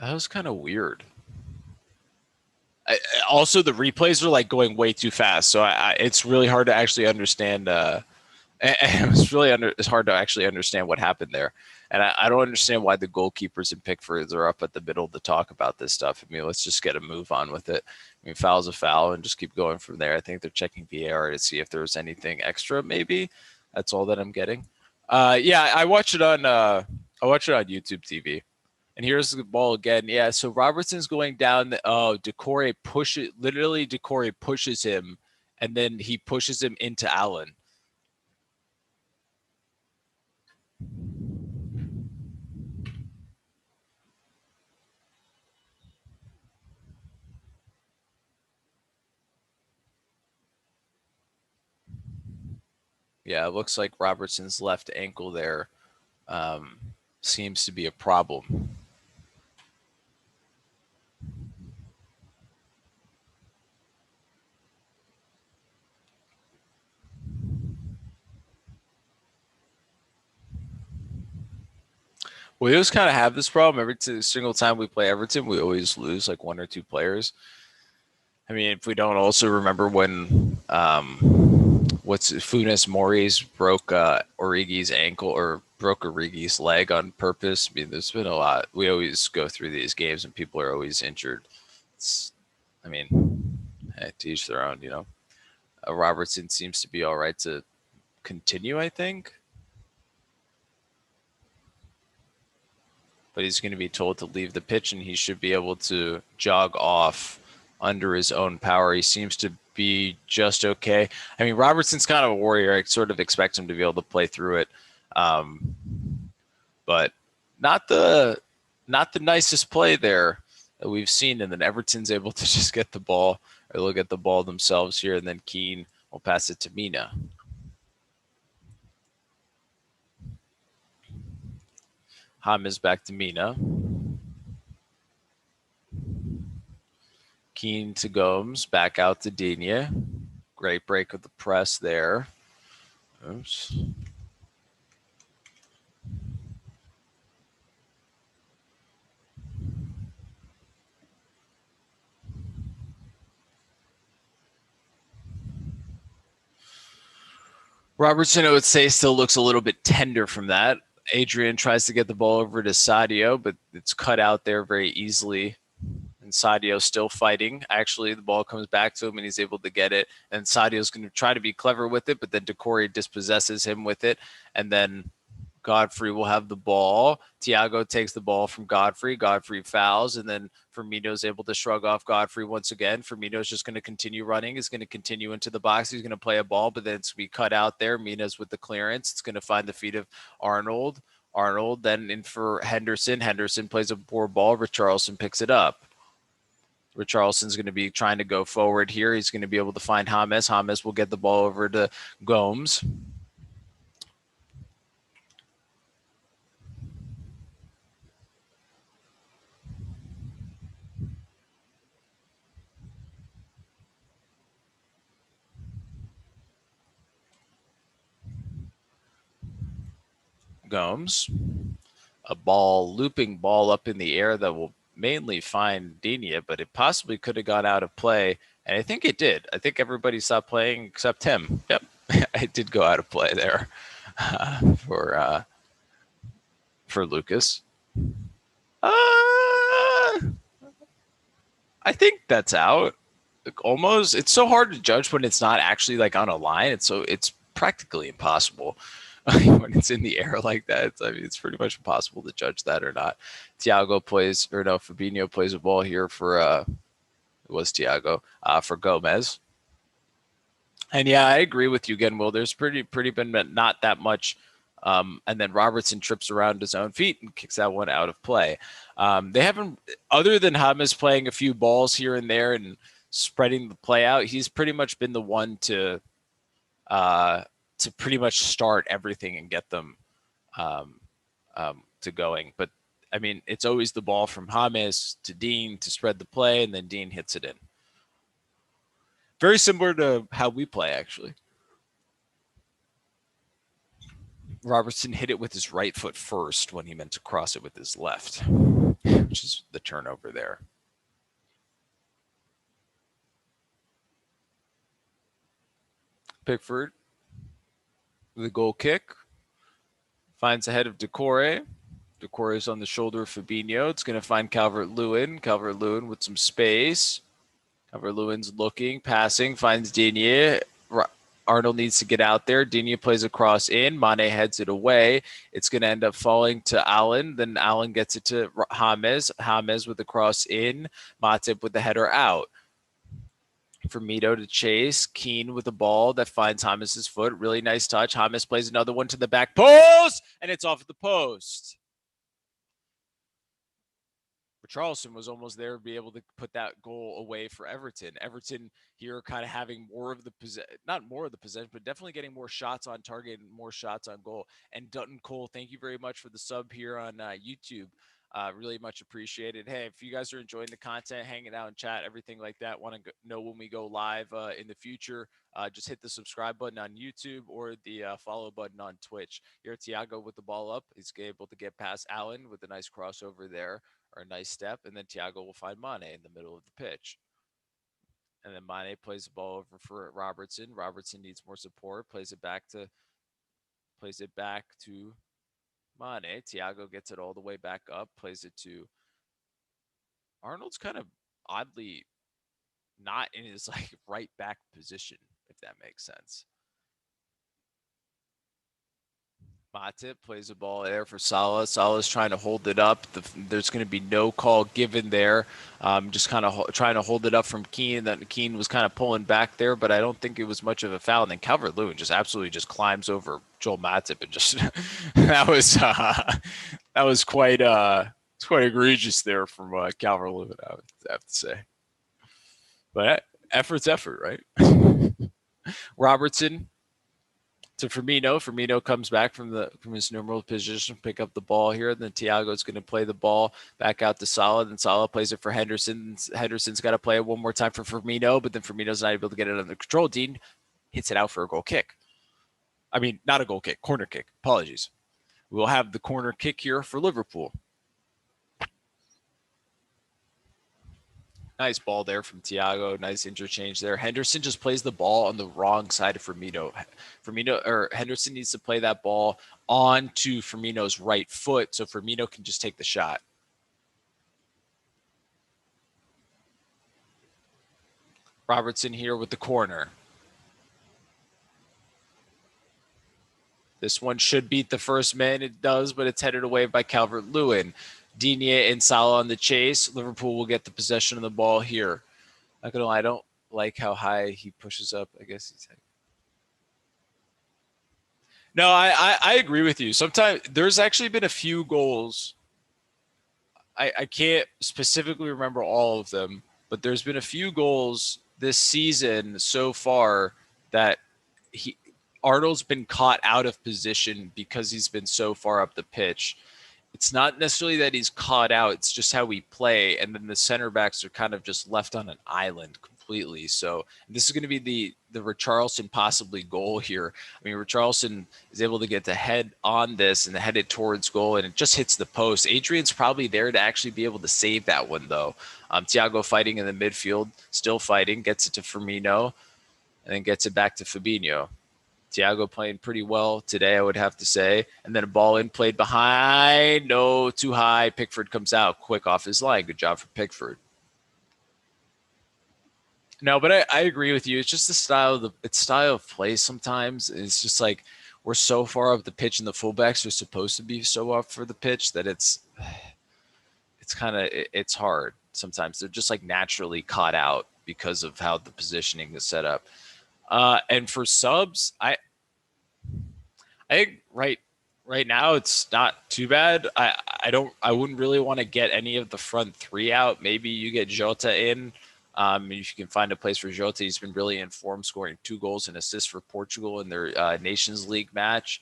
That was kind of weird. Also, the replays are like going way too fast, so it's really hard to actually understand. It's hard to actually understand what happened there, and I don't understand why the goalkeepers and Pickfords are up at the middle to talk about this stuff. I mean, let's just get a move on with it. I mean, foul's a foul, and just keep going from there. I think they're checking VAR to see if there's anything extra. Maybe that's all that I'm getting. Yeah, I watch it on YouTube TV. And here's the ball again. Yeah, so Robertson's going down. Decore pushes him, and then he pushes him into Allen. Yeah, it looks like Robertson's left ankle there seems to be a problem. We always kind of have this problem. Every single time we play Everton, we always lose like one or two players. I mean, if we don't also remember when Funes Mori's broke Origi's ankle or broke Origi's leg on purpose. I mean, there's been a lot. We always go through these games and people are always injured. To each their own, you know. Robertson seems to be all right to continue, I think. But he's going to be told to leave the pitch, and he should be able to jog off under his own power. He seems to be just okay. I mean, Robertson's kind of a warrior. I sort of expect him to be able to play through it, but not the nicest play there that we've seen. And then Everton's able to just get the ball, or look at the ball themselves here, and then Keane will pass it to Mina. James back to Mina. Keane to Gomes, back out to Digne. Great break of the press there. Oops. Robertson, I would say, still looks a little bit tender from that. Adrian tries to get the ball over to Sadio, but it's cut out there very easily. And Sadio's still fighting. Actually, the ball comes back to him, and he's able to get it. And Sadio's going to try to be clever with it, but then Decore dispossesses him with it. And then Godfrey will have the ball. Thiago takes the ball from Godfrey. Godfrey fouls, and then Firmino's able to shrug off Godfrey once again. Firmino's just going to continue running. He's going to continue into the box. He's going to play a ball, but then it's going to be cut out there. Mina's with the clearance. It's going to find the feet of Arnold. Arnold then in for Henderson. Henderson plays a poor ball. Richarlison picks it up. Richarlison's going to be trying to go forward here. He's going to be able to find James. James will get the ball over to Gomes. Gomes. A ball, looping ball up in the air that will mainly find Digne, but it possibly could have gone out of play. And I think it did. I think everybody stopped playing except him. Yep, it did go out of play there for Lucas. I think that's out. Almost. It's so hard to judge when it's not actually like on a line. It's practically impossible. When it's in the air like that, it's pretty much impossible to judge that or not. Fabinho plays a ball here for it was Thiago for Gomez. And yeah, I agree with you again, Will. There's pretty been not that much. And then Robertson trips around his own feet and kicks that one out of play. They haven't, other than James playing a few balls here and there and spreading the play out, he's pretty much been the one to pretty much start everything and get them to going. But I mean, it's always the ball from James to Dean to spread the play, and then Dean hits it in. Very similar to how we play, actually. Robertson hit it with his right foot first when he meant to cross it with his left, which is the turnover there. Pickford with a goal kick. Finds ahead of Decore. Decore is on the shoulder of Fabinho. It's going to find Calvert-Lewin. Calvert-Lewin with some space. Calvert-Lewin's looking, passing, finds Digne. Arnold needs to get out there. Digne plays a cross in. Mane heads it away. It's going to end up falling to Allen. Then Allen gets it to James. James with the cross in. Matip with the header out. Firmino to chase. Keane with the ball that finds James's foot. Really nice touch. James plays another one to the back post, and it's off at the post. Richarlison was almost there to be able to put that goal away for Everton. Everton here kind of having more of the not more of the possession, but definitely getting more shots on target and more shots on goal. And Dutton Cole, thank you very much for the sub here on YouTube. Really much appreciated. Hey, if you guys are enjoying the content, hanging out in chat, everything like that, want to know when we go live in the future, just hit the subscribe button on YouTube or the follow button on Twitch. Here, Thiago with the ball up. He's able to get past Allen with a nice crossover there, or a nice step, and then Thiago will find Mane in the middle of the pitch. And then Mane plays the ball over for Robertson. Robertson needs more support, plays it back to Mane. Thiago gets it all the way back up, plays it to Arnold's kind of oddly not in his like right back position, if that makes sense. Matip plays the ball there for Salah. Salah's trying to hold it up. There's going to be no call given there. Just kind of trying to hold it up from Keane. Then Keane was kind of pulling back there, but I don't think it was much of a foul. And then Calvert-Lewin just absolutely just climbs over Joel Matip and just that was quite egregious there from Calvert-Lewin, I would have to say. But effort's effort, right? Robertson to Firmino. Firmino comes back from his normal position, pick up the ball here. Then Thiago's going to play the ball back out to Salah. Then Salah plays it for Henderson. Henderson's got to play it one more time for Firmino, but then Firmino's not able to get it under control. Dean hits it out for a goal kick. I mean, not a goal kick, corner kick. Apologies. We'll have the corner kick here for Liverpool. Nice ball there from Thiago. Nice interchange there. Henderson just plays the ball on the wrong side of Firmino. Henderson needs to play that ball onto Firmino's right foot so Firmino can just take the shot. Robertson here with the corner. This one should beat the first man. It does, but it's headed away by Calvert-Lewin. Digne and Salah on the chase. Liverpool will get the possession of the ball here. Not gonna lie, I don't like how high he pushes up. I guess he's. No, I agree with you. Sometimes there's actually been a few goals. I can't specifically remember all of them, but there's been a few goals this season so far that Arnold's been caught out of position because he's been so far up the pitch. It's not necessarily that he's caught out. It's just how we play. And then the center backs are kind of just left on an island completely. So this is going to be the Richarlison possibly goal here. I mean, Richarlison is able to get the head on this and head it towards goal, and it just hits the post. Adrian's probably there to actually be able to save that one, though. Thiago fighting in the midfield, still fighting, gets it to Firmino, and then gets it back to Fabinho. Thiago playing pretty well today, I would have to say. And then a ball in played behind. No, too high. Pickford comes out quick off his line. Good job for Pickford. No, but I agree with you. It's just the style of play sometimes. It's just like we're so far up the pitch and the fullbacks are supposed to be so up for the pitch that it's hard sometimes. They're just like naturally caught out because of how the positioning is set up. And for subs, I think right now it's not too bad. I wouldn't really want to get any of the front three out. Maybe you get Jota in. If you can find a place for Jota, he's been really in form, scoring 2 goals and assists for Portugal in their Nations League match.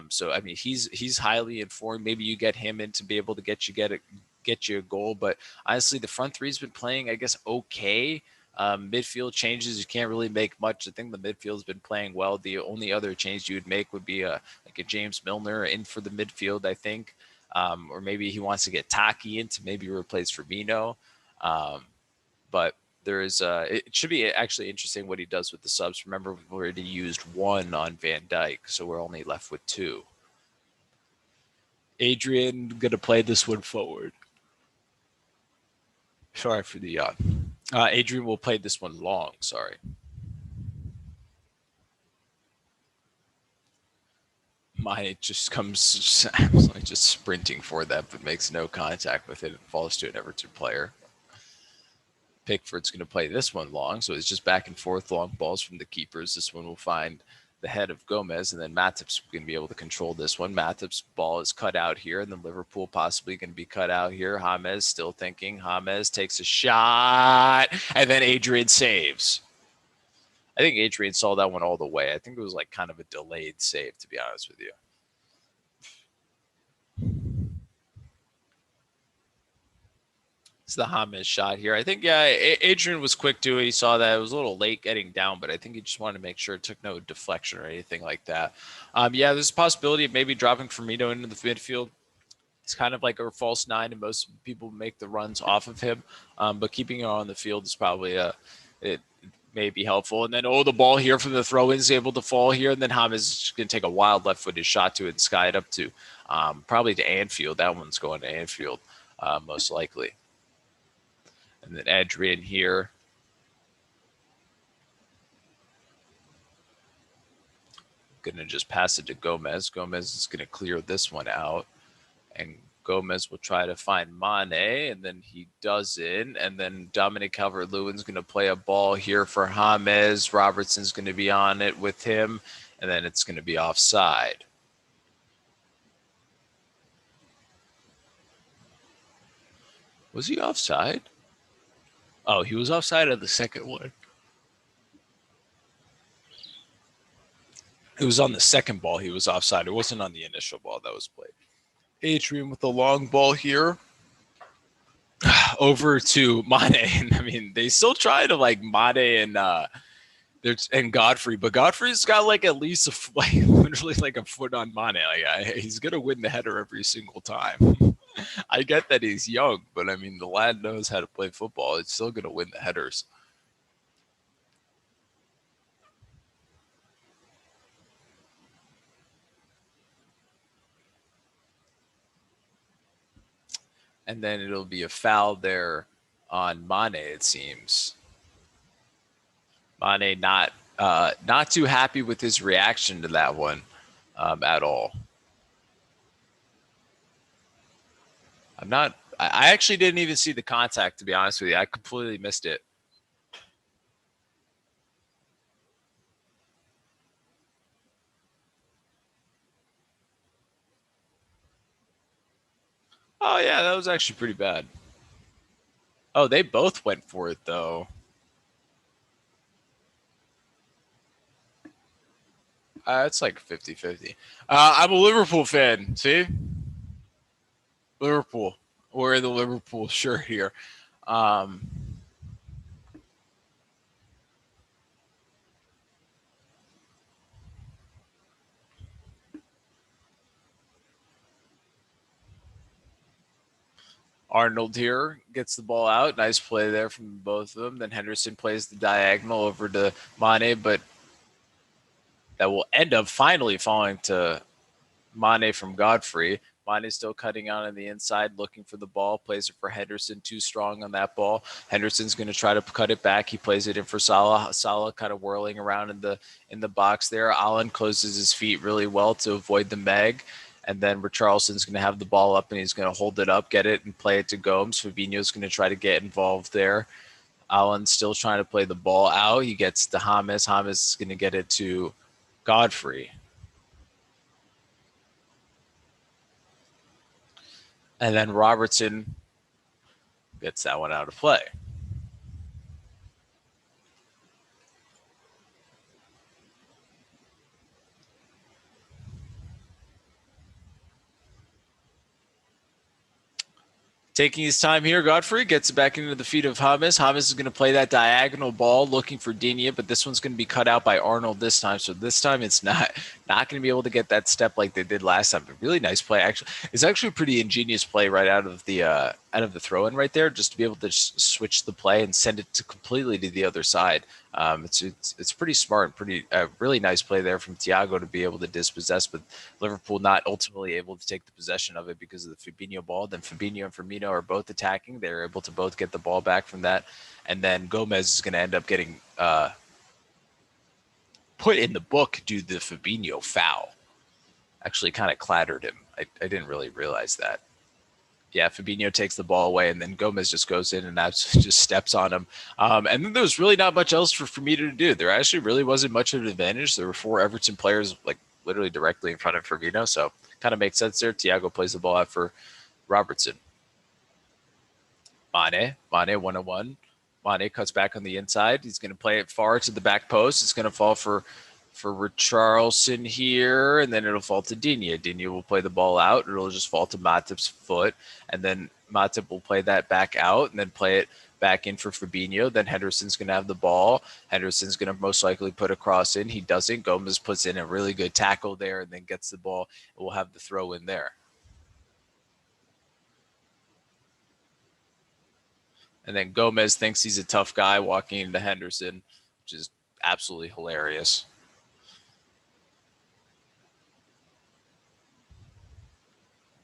So I mean, he's highly informed. Maybe you get him in to be able to get you a goal. But honestly, the front three's been playing, I guess, okay. Midfield changes, you can't really make much. I think the midfield's been playing well. The only other change you would make would be like a James Milner in for the midfield, I think. Or maybe he wants to get Taki in to maybe replace Firmino. But there is it should be actually interesting what he does with the subs. Remember, we've already used 1 on Van Dijk, so we're only left with 2. Adrian gonna play this one forward. Sorry for the yawn. Adrian will play this one long. Sorry. Mine just comes absolutely just sprinting for that, but makes no contact with it and falls to an Everton player. Pickford's going to play this one long, so it's just back and forth long balls from the keepers. This one will find the head of Gomez, and then Matip's going to be able to control this one. Matip's ball is cut out here, and then Liverpool possibly going to be cut out here. James still thinking. James takes a shot, and then Adrian saves. I think Adrian saw that one all the way. I think it was like kind of a delayed save, to be honest with you. It's the James shot here. I think, yeah, Adrian was quick too. He saw that. It was a little late getting down, but I think he just wanted to make sure it took no deflection or anything like that. Yeah, there's a possibility of maybe dropping Firmino into the midfield. It's kind of like a false 9, and most people make the runs off of him. But keeping him on the field is probably it may be helpful. And then, the ball here from the throw-in is able to fall here. And then James is going to take a wild left-footed shot to it and sky it up to probably to Anfield. That one's going to Anfield, most likely. And then Adrian here. going to just pass it to Gomez. Gomez is going to clear this one out. And Gomez will try to find Mane, and then he doesn't. And then Dominic Calvert-Lewin's going to play a ball here for James. Robertson's going to be on it with him, and then it's going to be offside. Was he offside? Oh, he was offside at the second one. It was on the second ball he was offside. It wasn't on the initial ball that was played. Adrian with the long ball here. Over to Mane. I mean, they still try to like Mane and Godfrey, but Godfrey's got like at least literally like a foot on Mane. Like he's gonna win the header every single time. I get that he's young, but I mean the lad knows how to play football. It's still gonna win the headers. And then it'll be a foul there on Mane, it seems. Mane not too happy with his reaction to that one at all. I actually didn't even see the contact, to be honest with you. I completely missed it. Oh, yeah, that was actually pretty bad. Oh, they both went for it, though. It's like 50-50. I'm a Liverpool fan. See? Liverpool. Wearing the Liverpool shirt here. Arnold here gets the ball out. Nice play there from both of them. Then Henderson plays the diagonal over to Mane, but that will end up finally falling to Mane from Godfrey. Mane is still cutting out on the inside, looking for the ball. Plays it for Henderson, too strong on that ball. Henderson's going to try to cut it back. He plays it in for Salah. Salah kind of whirling around in the box there. Allen closes his feet really well to avoid the Meg. And then Richarlison's going to have the ball up and he's going to hold it up, get it, and play it to Gomes. Fabinho's going to try to get involved there. Allen still trying to play the ball out. He gets to James. James is going to get it to Godfrey. And then Robertson gets that one out of play. Taking his time here, Godfrey gets it back into the feet of James. James is going to play that diagonal ball looking for Digne, but this one's going to be cut out by Arnold this time. So this time it's not going to be able to get that step like they did last time. But really nice play. Actually, it's actually a pretty ingenious play right out of the throw-in right there, just to be able to switch the play and send it completely to the other side. It's pretty smart, pretty really nice play there from Thiago to be able to dispossess, but Liverpool not ultimately able to take the possession of it because of the Fabinho ball. Then Fabinho and Firmino are both attacking. They're able to both get the ball back from that, and then Gomez is going to end up getting put in the book due to the Fabinho foul. Actually, kind of clattered him. I didn't really realize that. Yeah, Fabinho takes the ball away, and then Gomez just goes in and just steps on him. And then there was really not much else for Firmino to do. There actually really wasn't much of an advantage. There were 4 Everton players like literally directly in front of Firmino, so kind of makes sense there. Thiago plays the ball out for Robertson. Mane 1-on-1. Mane cuts back on the inside. He's going to play it far to the back post. It's going to fall for Richarlison here, and then it'll fall to Digne. Digne will play the ball out. It'll just fall to Matip's foot, and then Matip will play that back out and then play it back in for Fabinho. Then Henderson's going to have the ball. Henderson's going to most likely put a cross in. He doesn't. Gomez puts in a really good tackle there and then gets the ball. We'll have the throw in there. And then Gomez thinks he's a tough guy walking into Henderson, which is absolutely hilarious.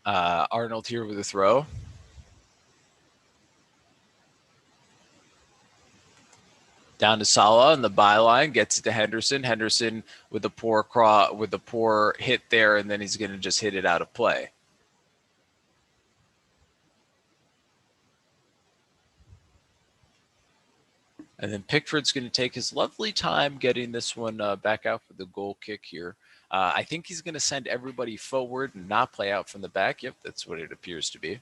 Arnold here with a throw. Down to Salah on the byline, gets it to Henderson. Henderson with a poor hit there, and then he's going to just hit it out of play. And then Pickford's going to take his lovely time getting this one back out for the goal kick here. I think he's going to send everybody forward and not play out from the back. Yep, that's what it appears to be.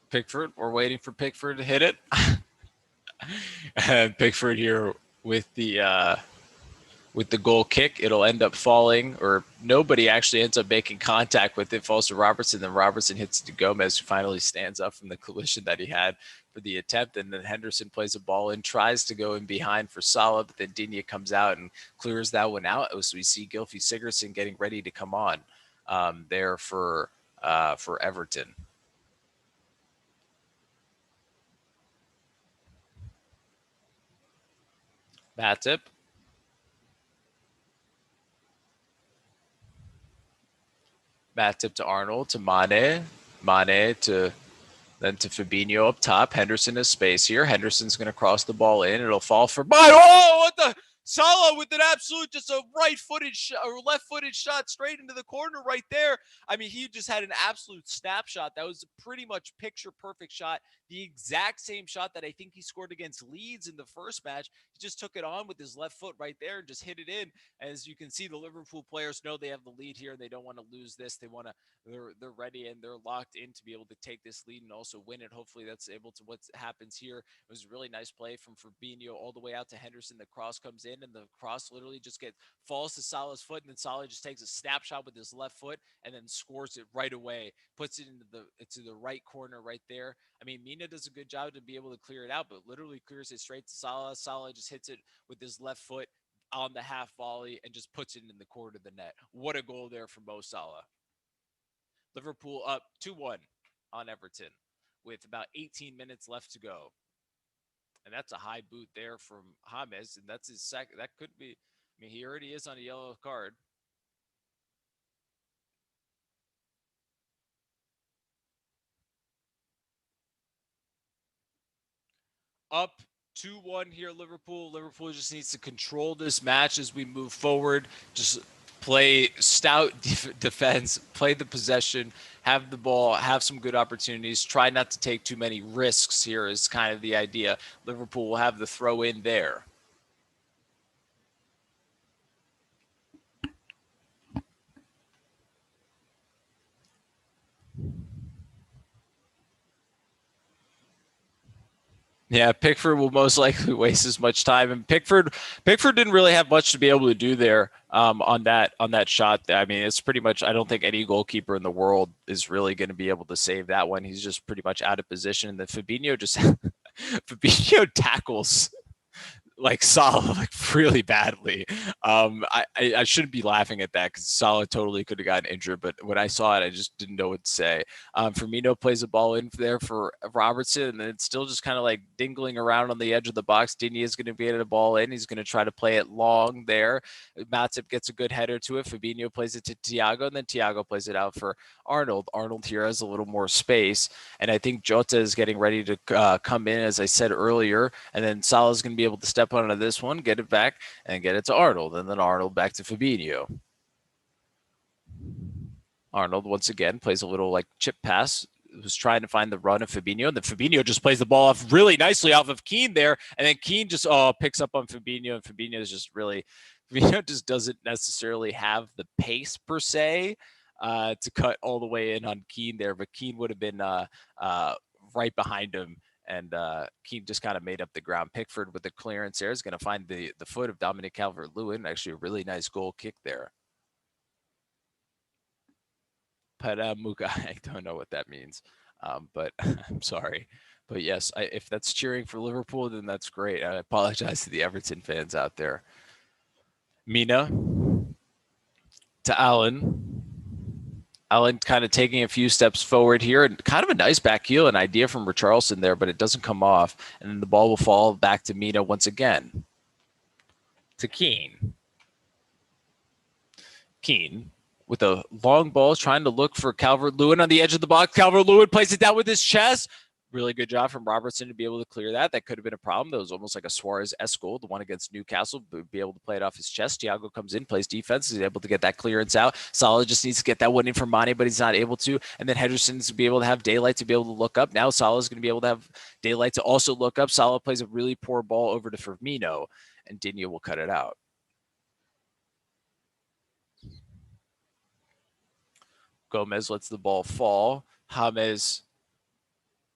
Pickford, we're waiting for Pickford to hit it. And Pickford here with the goal kick. It'll end up falling, or nobody actually ends up making contact with it. Falls to Robertson, then Robertson hits it to Gomez, who finally stands up from the collision that he had for the attempt. And then Henderson plays a ball in, tries to go in behind for Salah, but then Digne comes out and clears that one out. So we see Gylfi Sigurdsson getting ready to come on there for Everton. Matip. Matip to Arnold, to Mane. Mane to then to Fabinho up top. Henderson has space here. Henderson's going to cross the ball in. It'll fall for Mane. Oh, what the? Salah with an absolute, just a right-footed or left-footed shot straight into the corner right there. I mean, he just had an absolute snapshot. That was a pretty much picture-perfect shot. The exact same shot that I think he scored against Leeds in the first match. He just took it on with his left foot right there and just hit it in. As you can see, the Liverpool players know they have the lead here. They don't want to lose this. They want to. They're ready and they're locked in to be able to take this lead and also win it. Hopefully, that's able to what happens here. It was a really nice play from Fabinho all the way out to Henderson. The cross comes in, and the cross literally just falls to Salah's foot, and then Salah just takes a snapshot with his left foot and then scores it right away. Puts it into the right corner right there. I mean, Mina does a good job to be able to clear it out, but literally clears it straight to Salah. Salah just hits it with his left foot on the half volley and just puts it in the corner of the net. What a goal there from Mo Salah. Liverpool up 2-1 on Everton with about 18 minutes left to go. And that's a high boot there from James, and that's his second. That could be, I mean, he already is on a yellow card. Up 2-1 here, Liverpool. Liverpool just needs to control this match as we move forward. Just play stout defense, play the possession, have the ball, have some good opportunities. Try not to take too many risks here is kind of the idea. Liverpool will have the throw in there. Yeah, Pickford will most likely waste as much time, and Pickford didn't really have much to be able to do there on that shot. I mean, it's pretty much. I don't think any goalkeeper in the world is really going to be able to save that one. He's just pretty much out of position. And then Fabinho Fabinho tackles like Salah like really badly. I shouldn't be laughing at that because Salah totally could have gotten injured, but when I saw it, I just didn't know what to say. Firmino plays a ball in there for Robertson, and it's still just kind of like dingling around on the edge of the box. Digne is going to be at a ball in. He's going to try to play it long there. Matip gets a good header to it. Fabinho plays it to Thiago, and then Thiago plays it out for Arnold. Arnold here has a little more space, and I think Jota is getting ready to come in, as I said earlier, and then Salah is going to be able to step onto this one, get it back, and get it to Arnold, and then Arnold back to Fabinho. Arnold once again plays a little like chip pass, was trying to find the run of Fabinho, and then Fabinho just plays the ball off really nicely off of Keane there, and then Keane just picks up on Fabinho, and Fabinho is just really, Fabinho just doesn't necessarily have the pace per se to cut all the way in on Keane there, but Keane would have been right behind him. And Keane just kind of made up the ground. Pickford with the clearance there is going to find the foot of Dominic Calvert-Lewin. Actually, a really nice goal kick there. Padamuka, I don't know what that means, but I'm sorry. But yes, if that's cheering for Liverpool, then that's great. I apologize to the Everton fans out there. Mina to Allen. Allen kind of taking a few steps forward here, and kind of a nice back heel, an idea from Richarlison there, but it doesn't come off, and then the ball will fall back to Mina once again. To Keane. Keane with a long ball, trying to look for Calvert-Lewin on the edge of the box. Calvert-Lewin plays it down with his chest. Really good job from Robertson to be able to clear that. That could have been a problem. That was almost like a Suarez-esque goal, the one against Newcastle, but be able to play it off his chest. Thiago comes in, plays defense, is able to get that clearance out. Salah just needs to get that one in for Mane, but he's not able to. And then Henderson's to be able to have daylight to be able to look up. Now Salah's going to be able to have daylight to also look up. Salah plays a really poor ball over to Firmino, and Digne will cut it out. Gomez lets the ball fall. James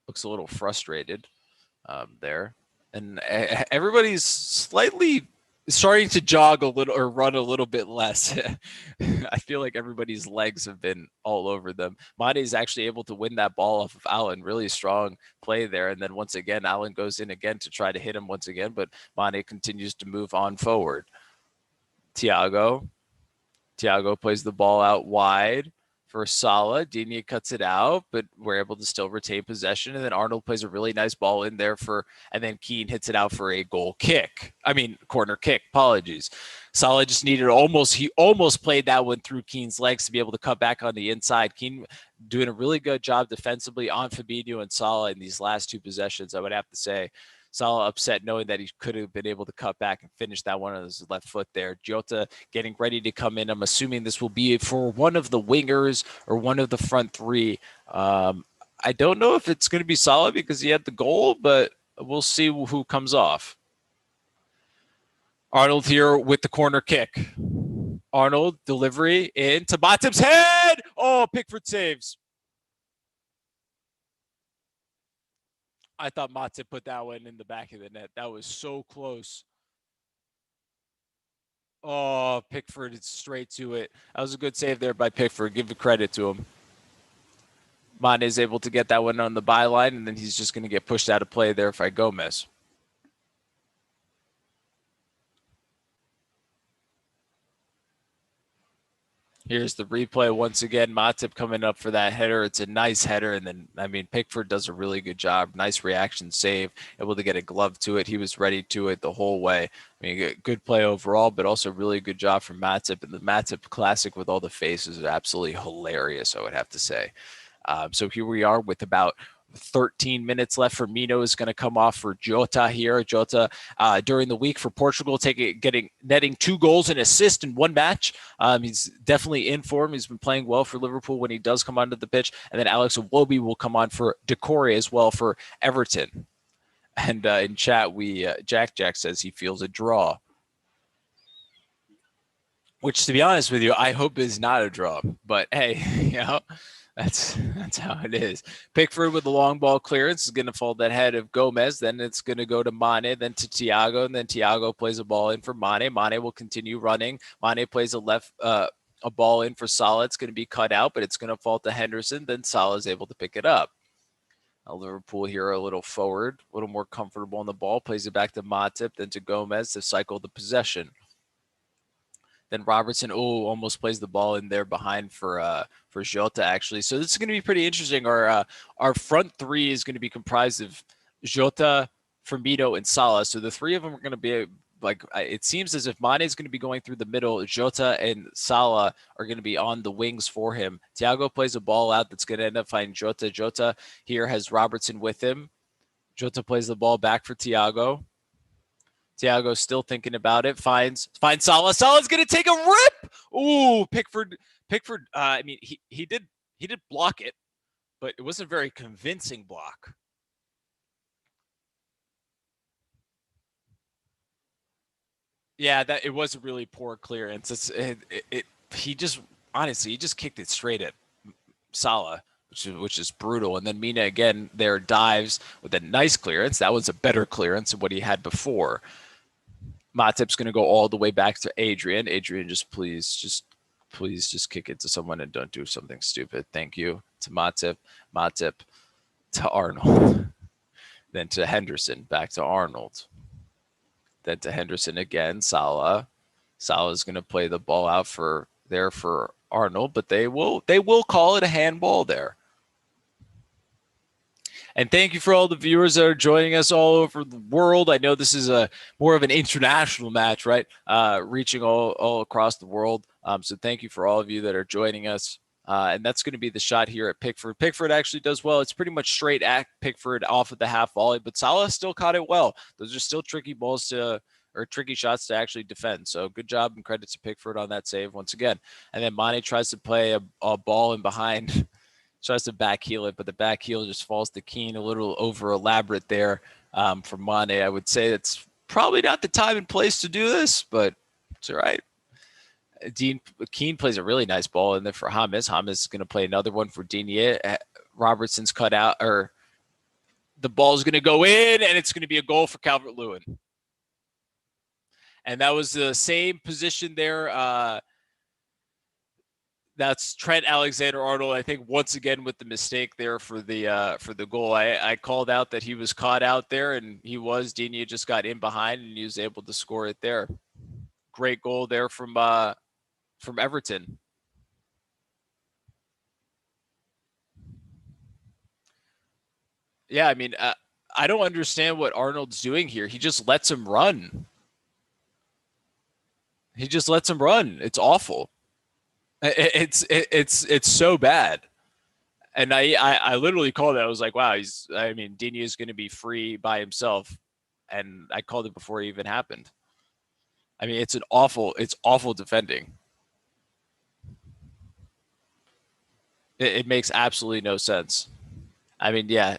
looks a little frustrated there. And everybody's slightly starting to jog a little or run a little bit less. I feel like everybody's legs have been all over them. Mane is actually able to win that ball off of Allen. Really strong play there. And then once again, Allen goes in again to try to hit him once again, but Mane continues to move on forward. Thiago plays the ball out wide for Salah. Digne cuts it out, but we're able to still retain possession. And then Arnold plays a really nice ball in there and then Keane hits it out for a corner kick. Apologies. Salah just needed he almost played that one through Keane's legs to be able to cut back on the inside. Keane doing a really good job defensively on Fabinho and Salah in these last two possessions, I would have to say. Salah upset knowing that he could have been able to cut back and finish that one on his left foot there. Jota getting ready to come in. I'm assuming this will be for one of the wingers or one of the front three. I don't know if it's going to be Salah because he had the goal, but we'll see who comes off. Arnold here with the corner kick. Arnold delivery into Matip's head. Oh, Pickford saves. I thought Matip put that one in the back of the net. That was so close. Oh, Pickford is straight to it. That was a good save there by Pickford. Give the credit to him. Mane is able to get that one on the byline, and then he's just going to get pushed out of play there by Gomez. Here's the replay once again. Matip coming up for that header. It's a nice header. And then, Pickford does a really good job. Nice reaction save. Able to get a glove to it. He was ready to it the whole way. Good play overall, but also really good job from Matip. And the Matip classic with all the faces is absolutely hilarious, I would have to say. So here we are with about 13 minutes left. Firmino is going to come off for Jota here. Jota during the week for Portugal, netting 2 goals and assists in one match. He's definitely in form. He's been playing well for Liverpool when he does come onto the pitch. And then Alex Iwobi will come on for Decore as well for Everton. And in chat, Jack says he feels a draw. Which, to be honest with you, I hope is not a draw. But hey, That's how it is. Pickford with the long ball clearance is going to fall that head of Gomez. Then it's going to go to Mane, then to Thiago, and then Thiago plays a ball in for Mane. Mane will continue running. Mane plays a ball in for Salah. It's going to be cut out, but it's going to fall to Henderson. Then Salah is able to pick it up. Now Liverpool here a little forward, a little more comfortable on the ball. Plays it back to Matip, then to Gomez to cycle the possession. Then Robertson, almost plays the ball in there behind for Jota, actually. So this is going to be pretty interesting. Our front three is going to be comprised of Jota, Firmino, and Salah. So the three of them are going to be it seems as if Mane is going to be going through the middle. Jota and Salah are going to be on the wings for him. Thiago plays a ball out that's going to end up finding Jota. Jota here has Robertson with him. Jota plays the ball back for Thiago. Thiago still thinking about it. Finds Salah. Salah's going to take a rip. Ooh, Pickford. He did block it, but it wasn't a very convincing block. Yeah, it was a really poor clearance. He just kicked it straight at Salah, which is brutal. And then Mina again there dives with a nice clearance. That was a better clearance than what he had before. Matip's going to go all the way back to Adrian. Adrian, please kick it to someone and don't do something stupid. Thank you. To Matip to Arnold. Then to Henderson, back to Arnold. Then to Henderson again. Salah is going to play the ball out for Arnold, but they will call it a handball there. And thank you for all the viewers that are joining us all over the world. I know this is more of an international match, right? Reaching all across the world. So thank you for all of you that are joining us. And that's going to be the shot here at Pickford. Pickford actually does well. It's pretty much straight at Pickford off of the half volley, but Salah still caught it well. Those are still tricky balls or tricky shots to actually defend. So good job and credit to Pickford on that save once again. And then Mane tries to play a ball in behind, tries to back heel it, but the back heel just falls to Keane, a little over elaborate there from Mane. I would say it's probably not the time and place to do this, but it's all right. Keane plays a really nice ball in there for James. James is going to play another one for Digne. Robertson's cut out, or the ball's going to go in, and it's going to be a goal for Calvert-Lewin. And that was the same position there. That's Trent Alexander-Arnold, I think, once again with the mistake there for the goal. I called out that he was caught out there, and he was. Digne just got in behind, and he was able to score it there. Great goal there from Everton. Yeah, I mean, I don't understand what Arnold's doing here. He just lets him run. He just lets him run. It's awful. It's so bad. And I literally called it. I was like, wow, Digne is going to be free by himself. And I called it before it even happened. I mean, it's awful defending. It makes absolutely no sense. I mean, yeah,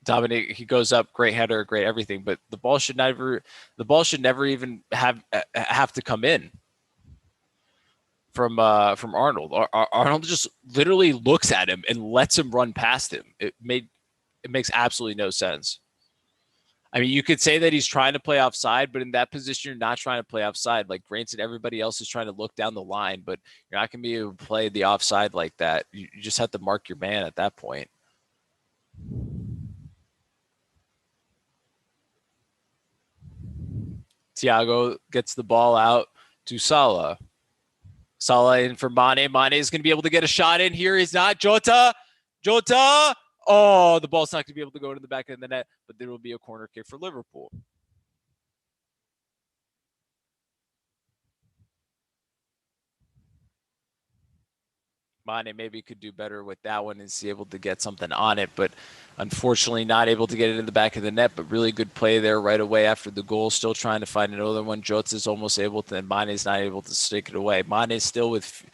Dominic, he goes up, great header, great everything, but the ball should never even have to come in from Arnold. Arnold just literally looks at him and lets him run past him. It makes absolutely no sense. I mean, you could say that he's trying to play offside, but in that position, you're not trying to play offside. Like, granted, everybody else is trying to look down the line, but you're not going to be able to play the offside like that. You just have to mark your man at that point. Thiago gets the ball out to Salah. Salah in for Mane. Mane is going to be able to get a shot in here. He's not. Jota. Oh, the ball's not going to be able to go to the back of the net, but there will be a corner kick for Liverpool. Mane maybe could do better with that one and be able to get something on it, but unfortunately not able to get it in the back of the net, but really good play there right away after the goal. Still trying to find another one. Jota's almost able to, and Mane's not able to stick it away. Mane's still with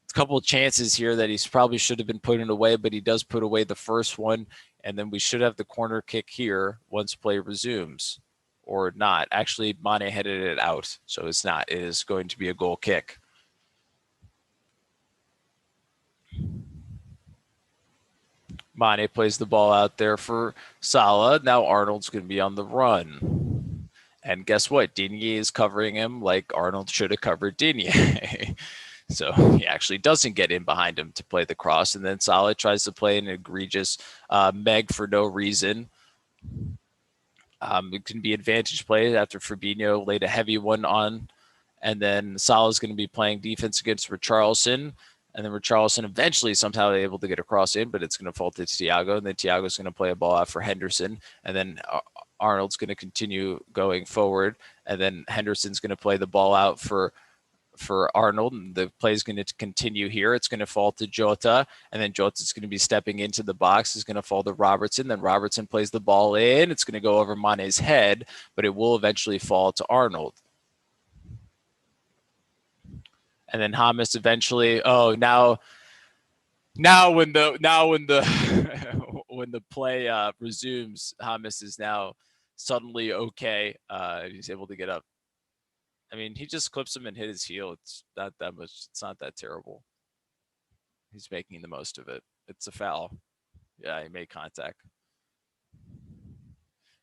a couple of chances here that he's probably should have been putting away, but he does put away the first one, and then we should have the corner kick here once play resumes, or not. Actually, Mane headed it out, so it's not. It is going to be a goal kick. Mane plays the ball out there for Salah. Now Arnold's going to be on the run. And guess what? Digne is covering him like Arnold should have covered Digne. So he actually doesn't get in behind him to play the cross. And then Salah tries to play an egregious Meg for no reason. It can be advantage play after Fabinho laid a heavy one on. And then Salah's going to be playing defense against Richarlison. And then Richarlison eventually somehow able to get a cross in, but it's going to fall to Thiago. And then Thiago's going to play a ball out for Henderson. And then Arnold's going to continue going forward. And then Henderson's going to play the ball out for Arnold. And the play is going to continue here. It's going to fall to Jota. And then Jota's going to be stepping into the box. It's going to fall to Robertson. Then Robertson plays the ball in. It's going to go over Mane's head, but it will eventually fall to Arnold. And then James eventually. Oh, now when the when the play resumes, James is now suddenly okay. He's able to get up. I mean, he just clips him and hit his heel. It's not that much. It's not that terrible. He's making the most of it. It's a foul. Yeah, he made contact.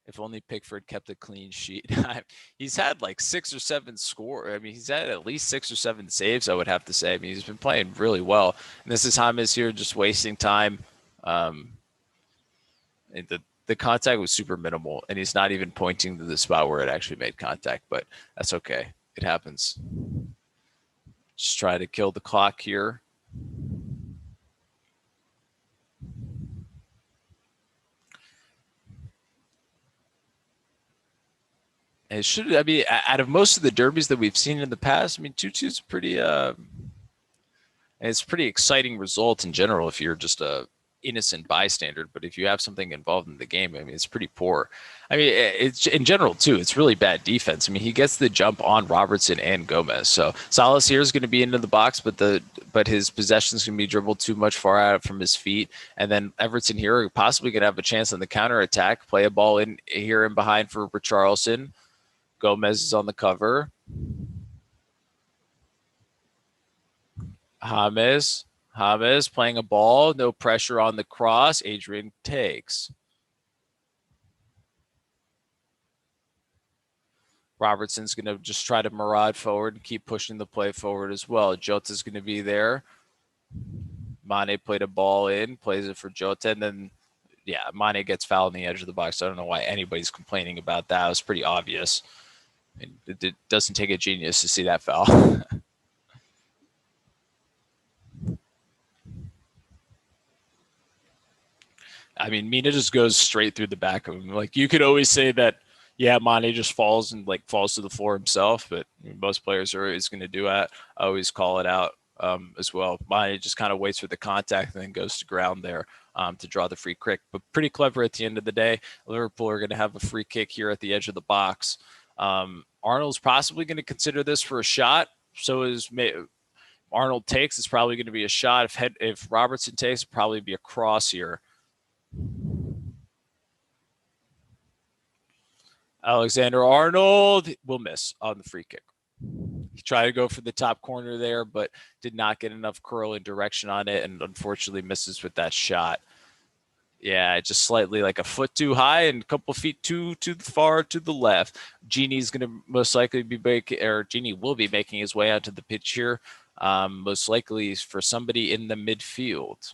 If only Pickford kept a clean sheet. He's had like 6 or 7 score. I mean, he's had at least 6 or 7 saves, I would have to say. I mean, he's been playing really well. And this is James here just wasting time. The contact was super minimal, and he's not even pointing to the spot where it actually made contact, but that's okay. It happens. Just try to kill the clock here. it should. I mean, out of most of the derbies that we've seen in the past, I mean, 2-2 is pretty. It's a pretty exciting result in general if you're just a innocent bystander. But if you have something involved in the game, I mean, it's pretty poor. I mean, it's in general too. It's really bad defense. I mean, he gets the jump on Robertson and Gomez. So Salas here is going to be into the box, but his possession's going to be dribbled too much far out from his feet. And then Everton here are possibly going to have a chance on the counter attack, play a ball in here and behind for Richarlison. Gomez is on the cover. James playing a ball, no pressure on the cross. Adrian takes. Robertson's going to just try to maraud forward and keep pushing the play forward as well. Jota's going to be there. Mane played a ball in, plays it for Jota, and then, yeah, Mane gets fouled on the edge of the box. I don't know why anybody's complaining about that. It was pretty obvious. I mean, it doesn't take a genius to see that foul. I mean, Mina just goes straight through the back of him. Like, you could always say that, yeah, Mane just falls to the floor himself, but most players are always going to do that. I always call it out as well. Mane just kind of waits for the contact and then goes to ground there to draw the free kick. But pretty clever at the end of the day. Liverpool are going to have a free kick here at the edge of the box. Arnold's possibly going to consider this for a shot. So is Arnold takes. It's probably going to be a shot. If Robertson takes, it'll probably be a cross here. Alexander-Arnold will miss on the free kick. He tried to go for the top corner there, but did not get enough curl and direction on it, and unfortunately misses with that shot. Yeah, just slightly like a foot too high and a couple feet too far to the left. Genie's going to most likely Genie will be making his way onto the pitch here, most likely for somebody in the midfield.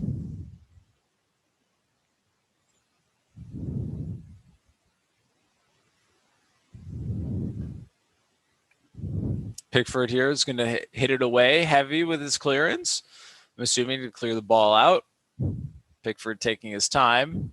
Pickford here is going to hit it away heavy with his clearance. I'm assuming to clear the ball out. Pickford taking his time.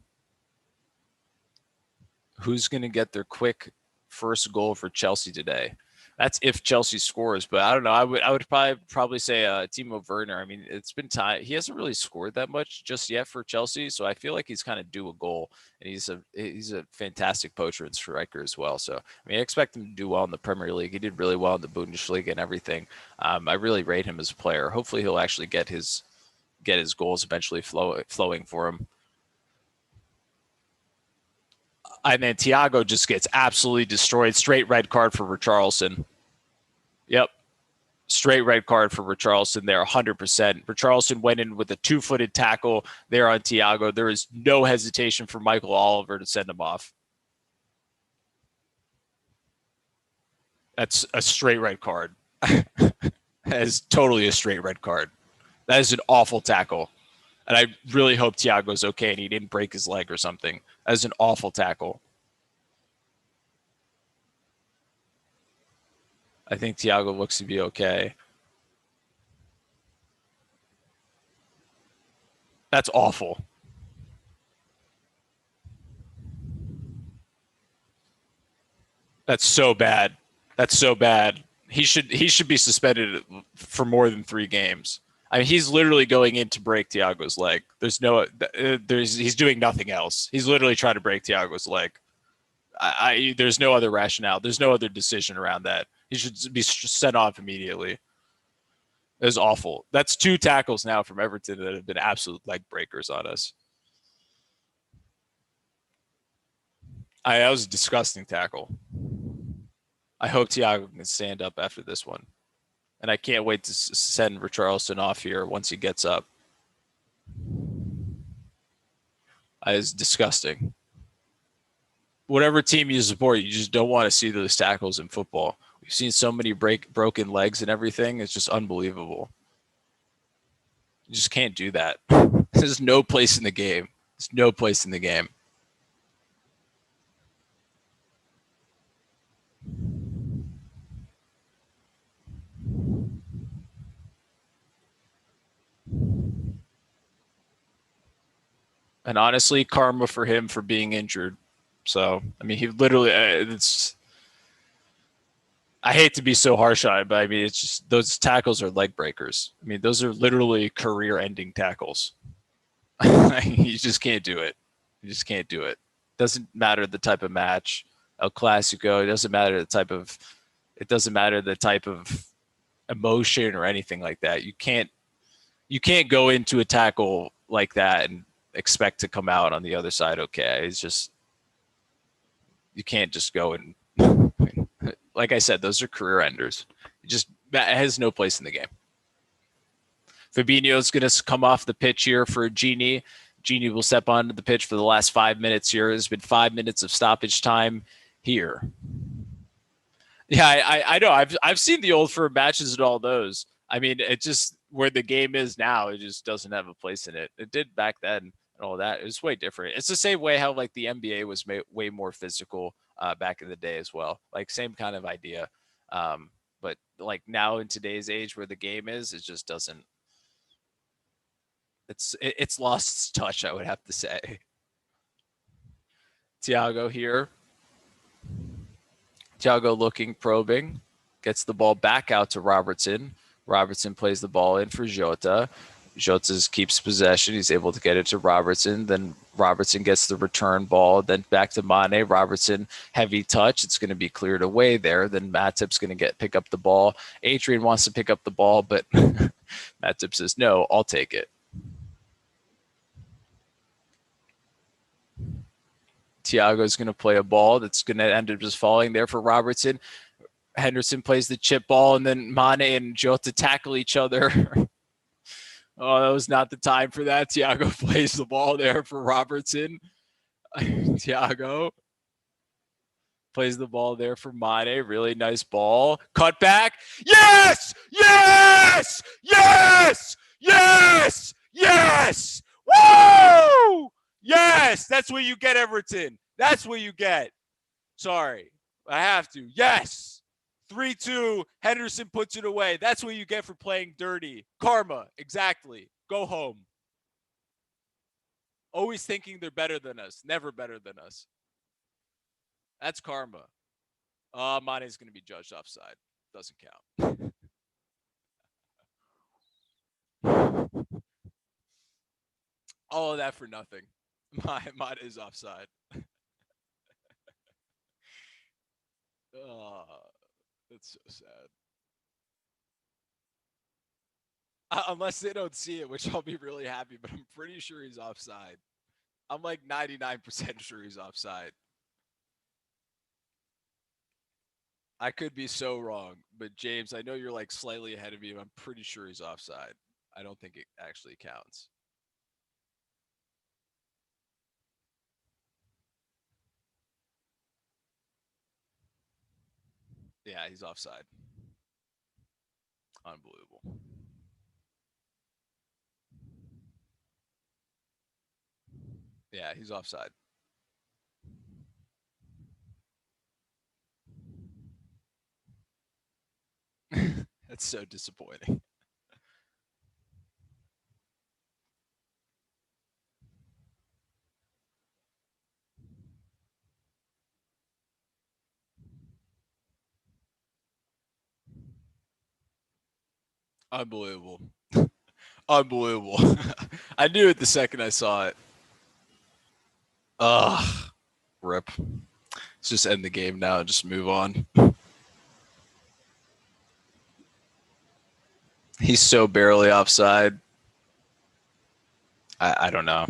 Who's going to get their quick first goal for Chelsea today? That's if Chelsea scores, but I don't know. I would probably say Timo Werner. I mean, it's been time. He hasn't really scored that much just yet for Chelsea, so I feel like he's kind of due a goal, and he's a fantastic poacher and striker as well. So I mean, I expect him to do well in the Premier League. He did really well in the Bundesliga and everything. I really rate him as a player. Hopefully, he'll actually get his goals eventually flowing for him. And then Thiago just gets absolutely destroyed. Straight red card for Richarlison. Yep. Straight red card for Richarlison there, 100%. Richarlison went in with a 2-footed tackle there on Thiago. There is no hesitation for Michael Oliver to send him off. That's a straight red card. That is totally a straight red card. That is an awful tackle. And I really hope Thiago's okay and he didn't break his leg or something. That is an awful tackle. I think Thiago looks to be okay. That's awful. That's so bad. That's so bad. He should be suspended for more than 3 games. I mean, he's literally going in to break Thiago's leg. He's doing nothing else. He's literally trying to break Thiago's leg. There's no other rationale. There's no other decision around that. He should be sent off immediately. It was awful. That's 2 tackles now from Everton that have been absolute leg breakers on us. That was a disgusting tackle. I hope Thiago can stand up after this one. And I can't wait to send Richarlison off here once he gets up. It's disgusting. Whatever team you support, you just don't want to see those tackles in football. We've seen so many broken legs and everything. It's just unbelievable. You just can't do that. There's no place in the game. There's no place in the game. And honestly, karma for him for being injured. So, I mean, he literally, I hate to be so harsh on it, but I mean, it's just those tackles are leg breakers. I mean, those are literally career-ending tackles. You just can't do it. You just can't do it. Doesn't matter the type of match, El Clasico. It doesn't matter the type of. It doesn't matter the type of emotion or anything like that. You can't. You can't go into a tackle like that and expect to come out on the other side okay. It's just you can't just go and like I said, those are career enders. It has no place in the game. Fabinho's going to come off the pitch here for Gini. Gini will step onto the pitch for the last 5 minutes here. There's been 5 minutes of stoppage time here. Yeah, I know. I've seen the old firm matches and all those. I mean, it just where the game is now, it just doesn't have a place in it. It did back then and all that. It was way different. It's the same way how like the NBA was way more physical back in the day as well. Like same kind of idea. But like now in today's age where the game is, it just doesn't. It's lost its touch, I would have to say. Thiago here. Thiago looking, probing, gets the ball back out to Robertson. Robertson plays the ball in for Jota. Jota keeps possession. He's able to get it to Robertson. Then Robertson gets the return ball. Then back to Mane. Robertson, heavy touch. It's going to be cleared away there. Then Matip's going to pick up the ball. Adrian wants to pick up the ball, but Matip says, no, I'll take it. Thiago's going to play a ball that's going to end up just falling there for Robertson. Henderson plays the chip ball, and then Mane and Jota tackle each other. Oh, that was not the time for that. Thiago plays the ball there for Robertson. Thiago plays the ball there for Mane. Really nice ball. Cut back. Yes! Yes! Yes! Yes! Yes! Woo! Yes! That's what you get, Everton. That's what you get. Sorry. I have to. Yes! 3-2. Henderson puts it away. That's what you get for playing dirty. Karma. Exactly. Go home. Always thinking they're better than us. Never better than us. That's karma. Mane's going to be judged offside. Doesn't count. All of that for nothing. Mane is offside. That's so sad. Unless they don't see it, which I'll be really happy, but I'm pretty sure he's offside. I'm like 99% sure he's offside. I could be so wrong, but James, I know you're like slightly ahead of me. I'm pretty sure he's offside. I don't think it actually counts. Yeah, he's offside. Unbelievable. Yeah, he's offside. That's so disappointing. Unbelievable. Unbelievable. I knew it the second I saw it. Ugh. Rip. Let's just end the game now and just move on. He's so barely offside. I don't know.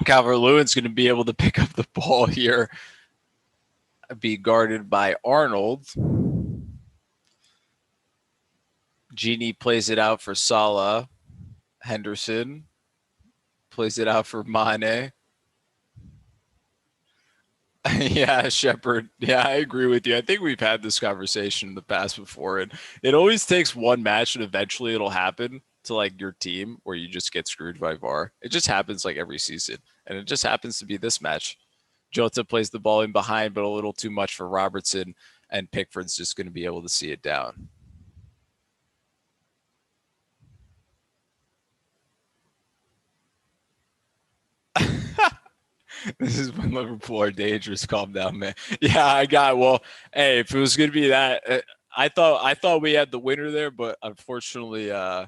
Calvert-Lewin's going to be able to pick up the ball here. Be guarded by Arnold. Gini plays it out for Salah. Henderson plays it out for Mane. Yeah, Shepard. Yeah, I agree with you. I think we've had this conversation in the past before, and it always takes one match, and eventually it'll happen. to like your team where you just get screwed by VAR. It just happens like every season. And it just happens to be this match. Jota plays the ball in behind, but a little too much for Robertson, and Pickford's just going to be able to see it down. This is when Liverpool are dangerous. Calm down, man. Yeah, I got. Well, hey, if it was going to be that, I thought we had the winner there, but unfortunately, I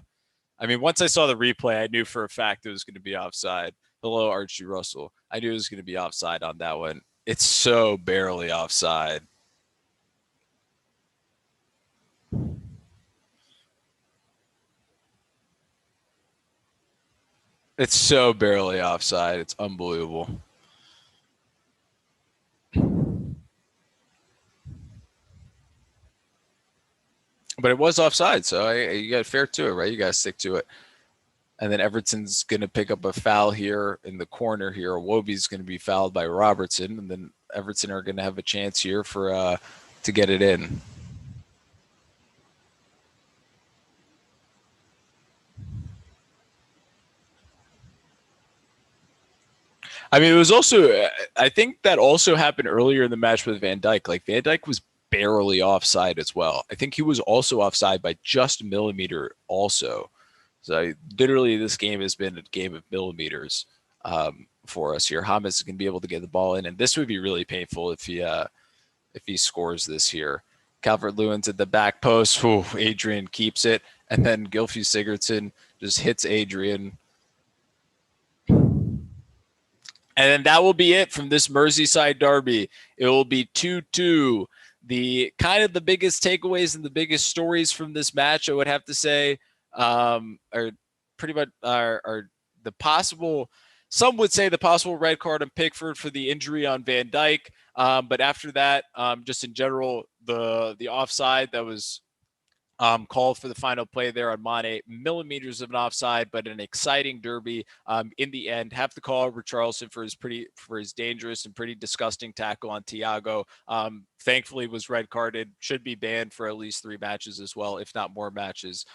mean, once I saw the replay, I knew for a fact it was going to be offside. Hello, Archie Russell. I knew it was going to be offside on that one. It's so barely offside. It's so barely offside. It's unbelievable. But it was offside, so you got fair to it, right? You got to stick to it. And then Everton's going to pick up a foul here in the corner here. Iwobi's going to be fouled by Robertson, and then Everton are going to have a chance here for to get it in. I mean, it was also, I think that also happened earlier in the match with Van Dijk. Like, Van Dijk was barely offside as well. I think he was also offside by just a millimeter also. So literally this game has been a game of millimeters for us here. James is going to be able to get the ball in, and this would be really painful if he scores this here. Calvert-Lewin's at the back post. Ooh, Adrian keeps it, and then Gylfi Sigurdsson just hits Adrian. And then that will be it from this Merseyside Derby. It will be 2-2. The kind of the biggest takeaways and the biggest stories from this match, I would have to say, are pretty much are the possible. Some would say the possible red card on Pickford for the injury on Van Dijk, but after that, just in general, the offside that was called for the final play there on Mane, millimeters of an offside, but an exciting derby. In the end, have to call Richarlison for his dangerous and pretty disgusting tackle on Thiago. Thankfully, was red carded. Should be banned for at least 3 matches as well, if not more matches.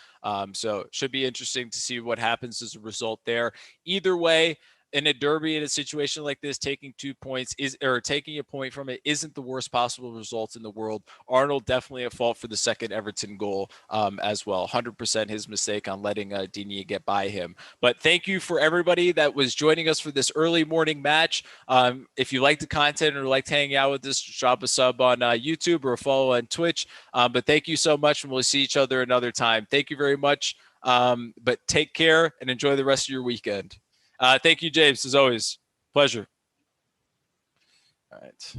So should be interesting to see what happens as a result there. Either way, in a derby, in a situation like this, taking 2 points taking a point from it isn't the worst possible result in the world. Arnold definitely at fault for the second Everton goal as well. 100% his mistake on letting Digne get by him. But thank you for everybody that was joining us for this early morning match. If you like the content or like hanging out with us, drop a sub on YouTube or a follow on Twitch. But thank you so much, and we'll see each other another time. Thank you very much. But take care and enjoy the rest of your weekend. Thank you, James, as always. Pleasure. All right.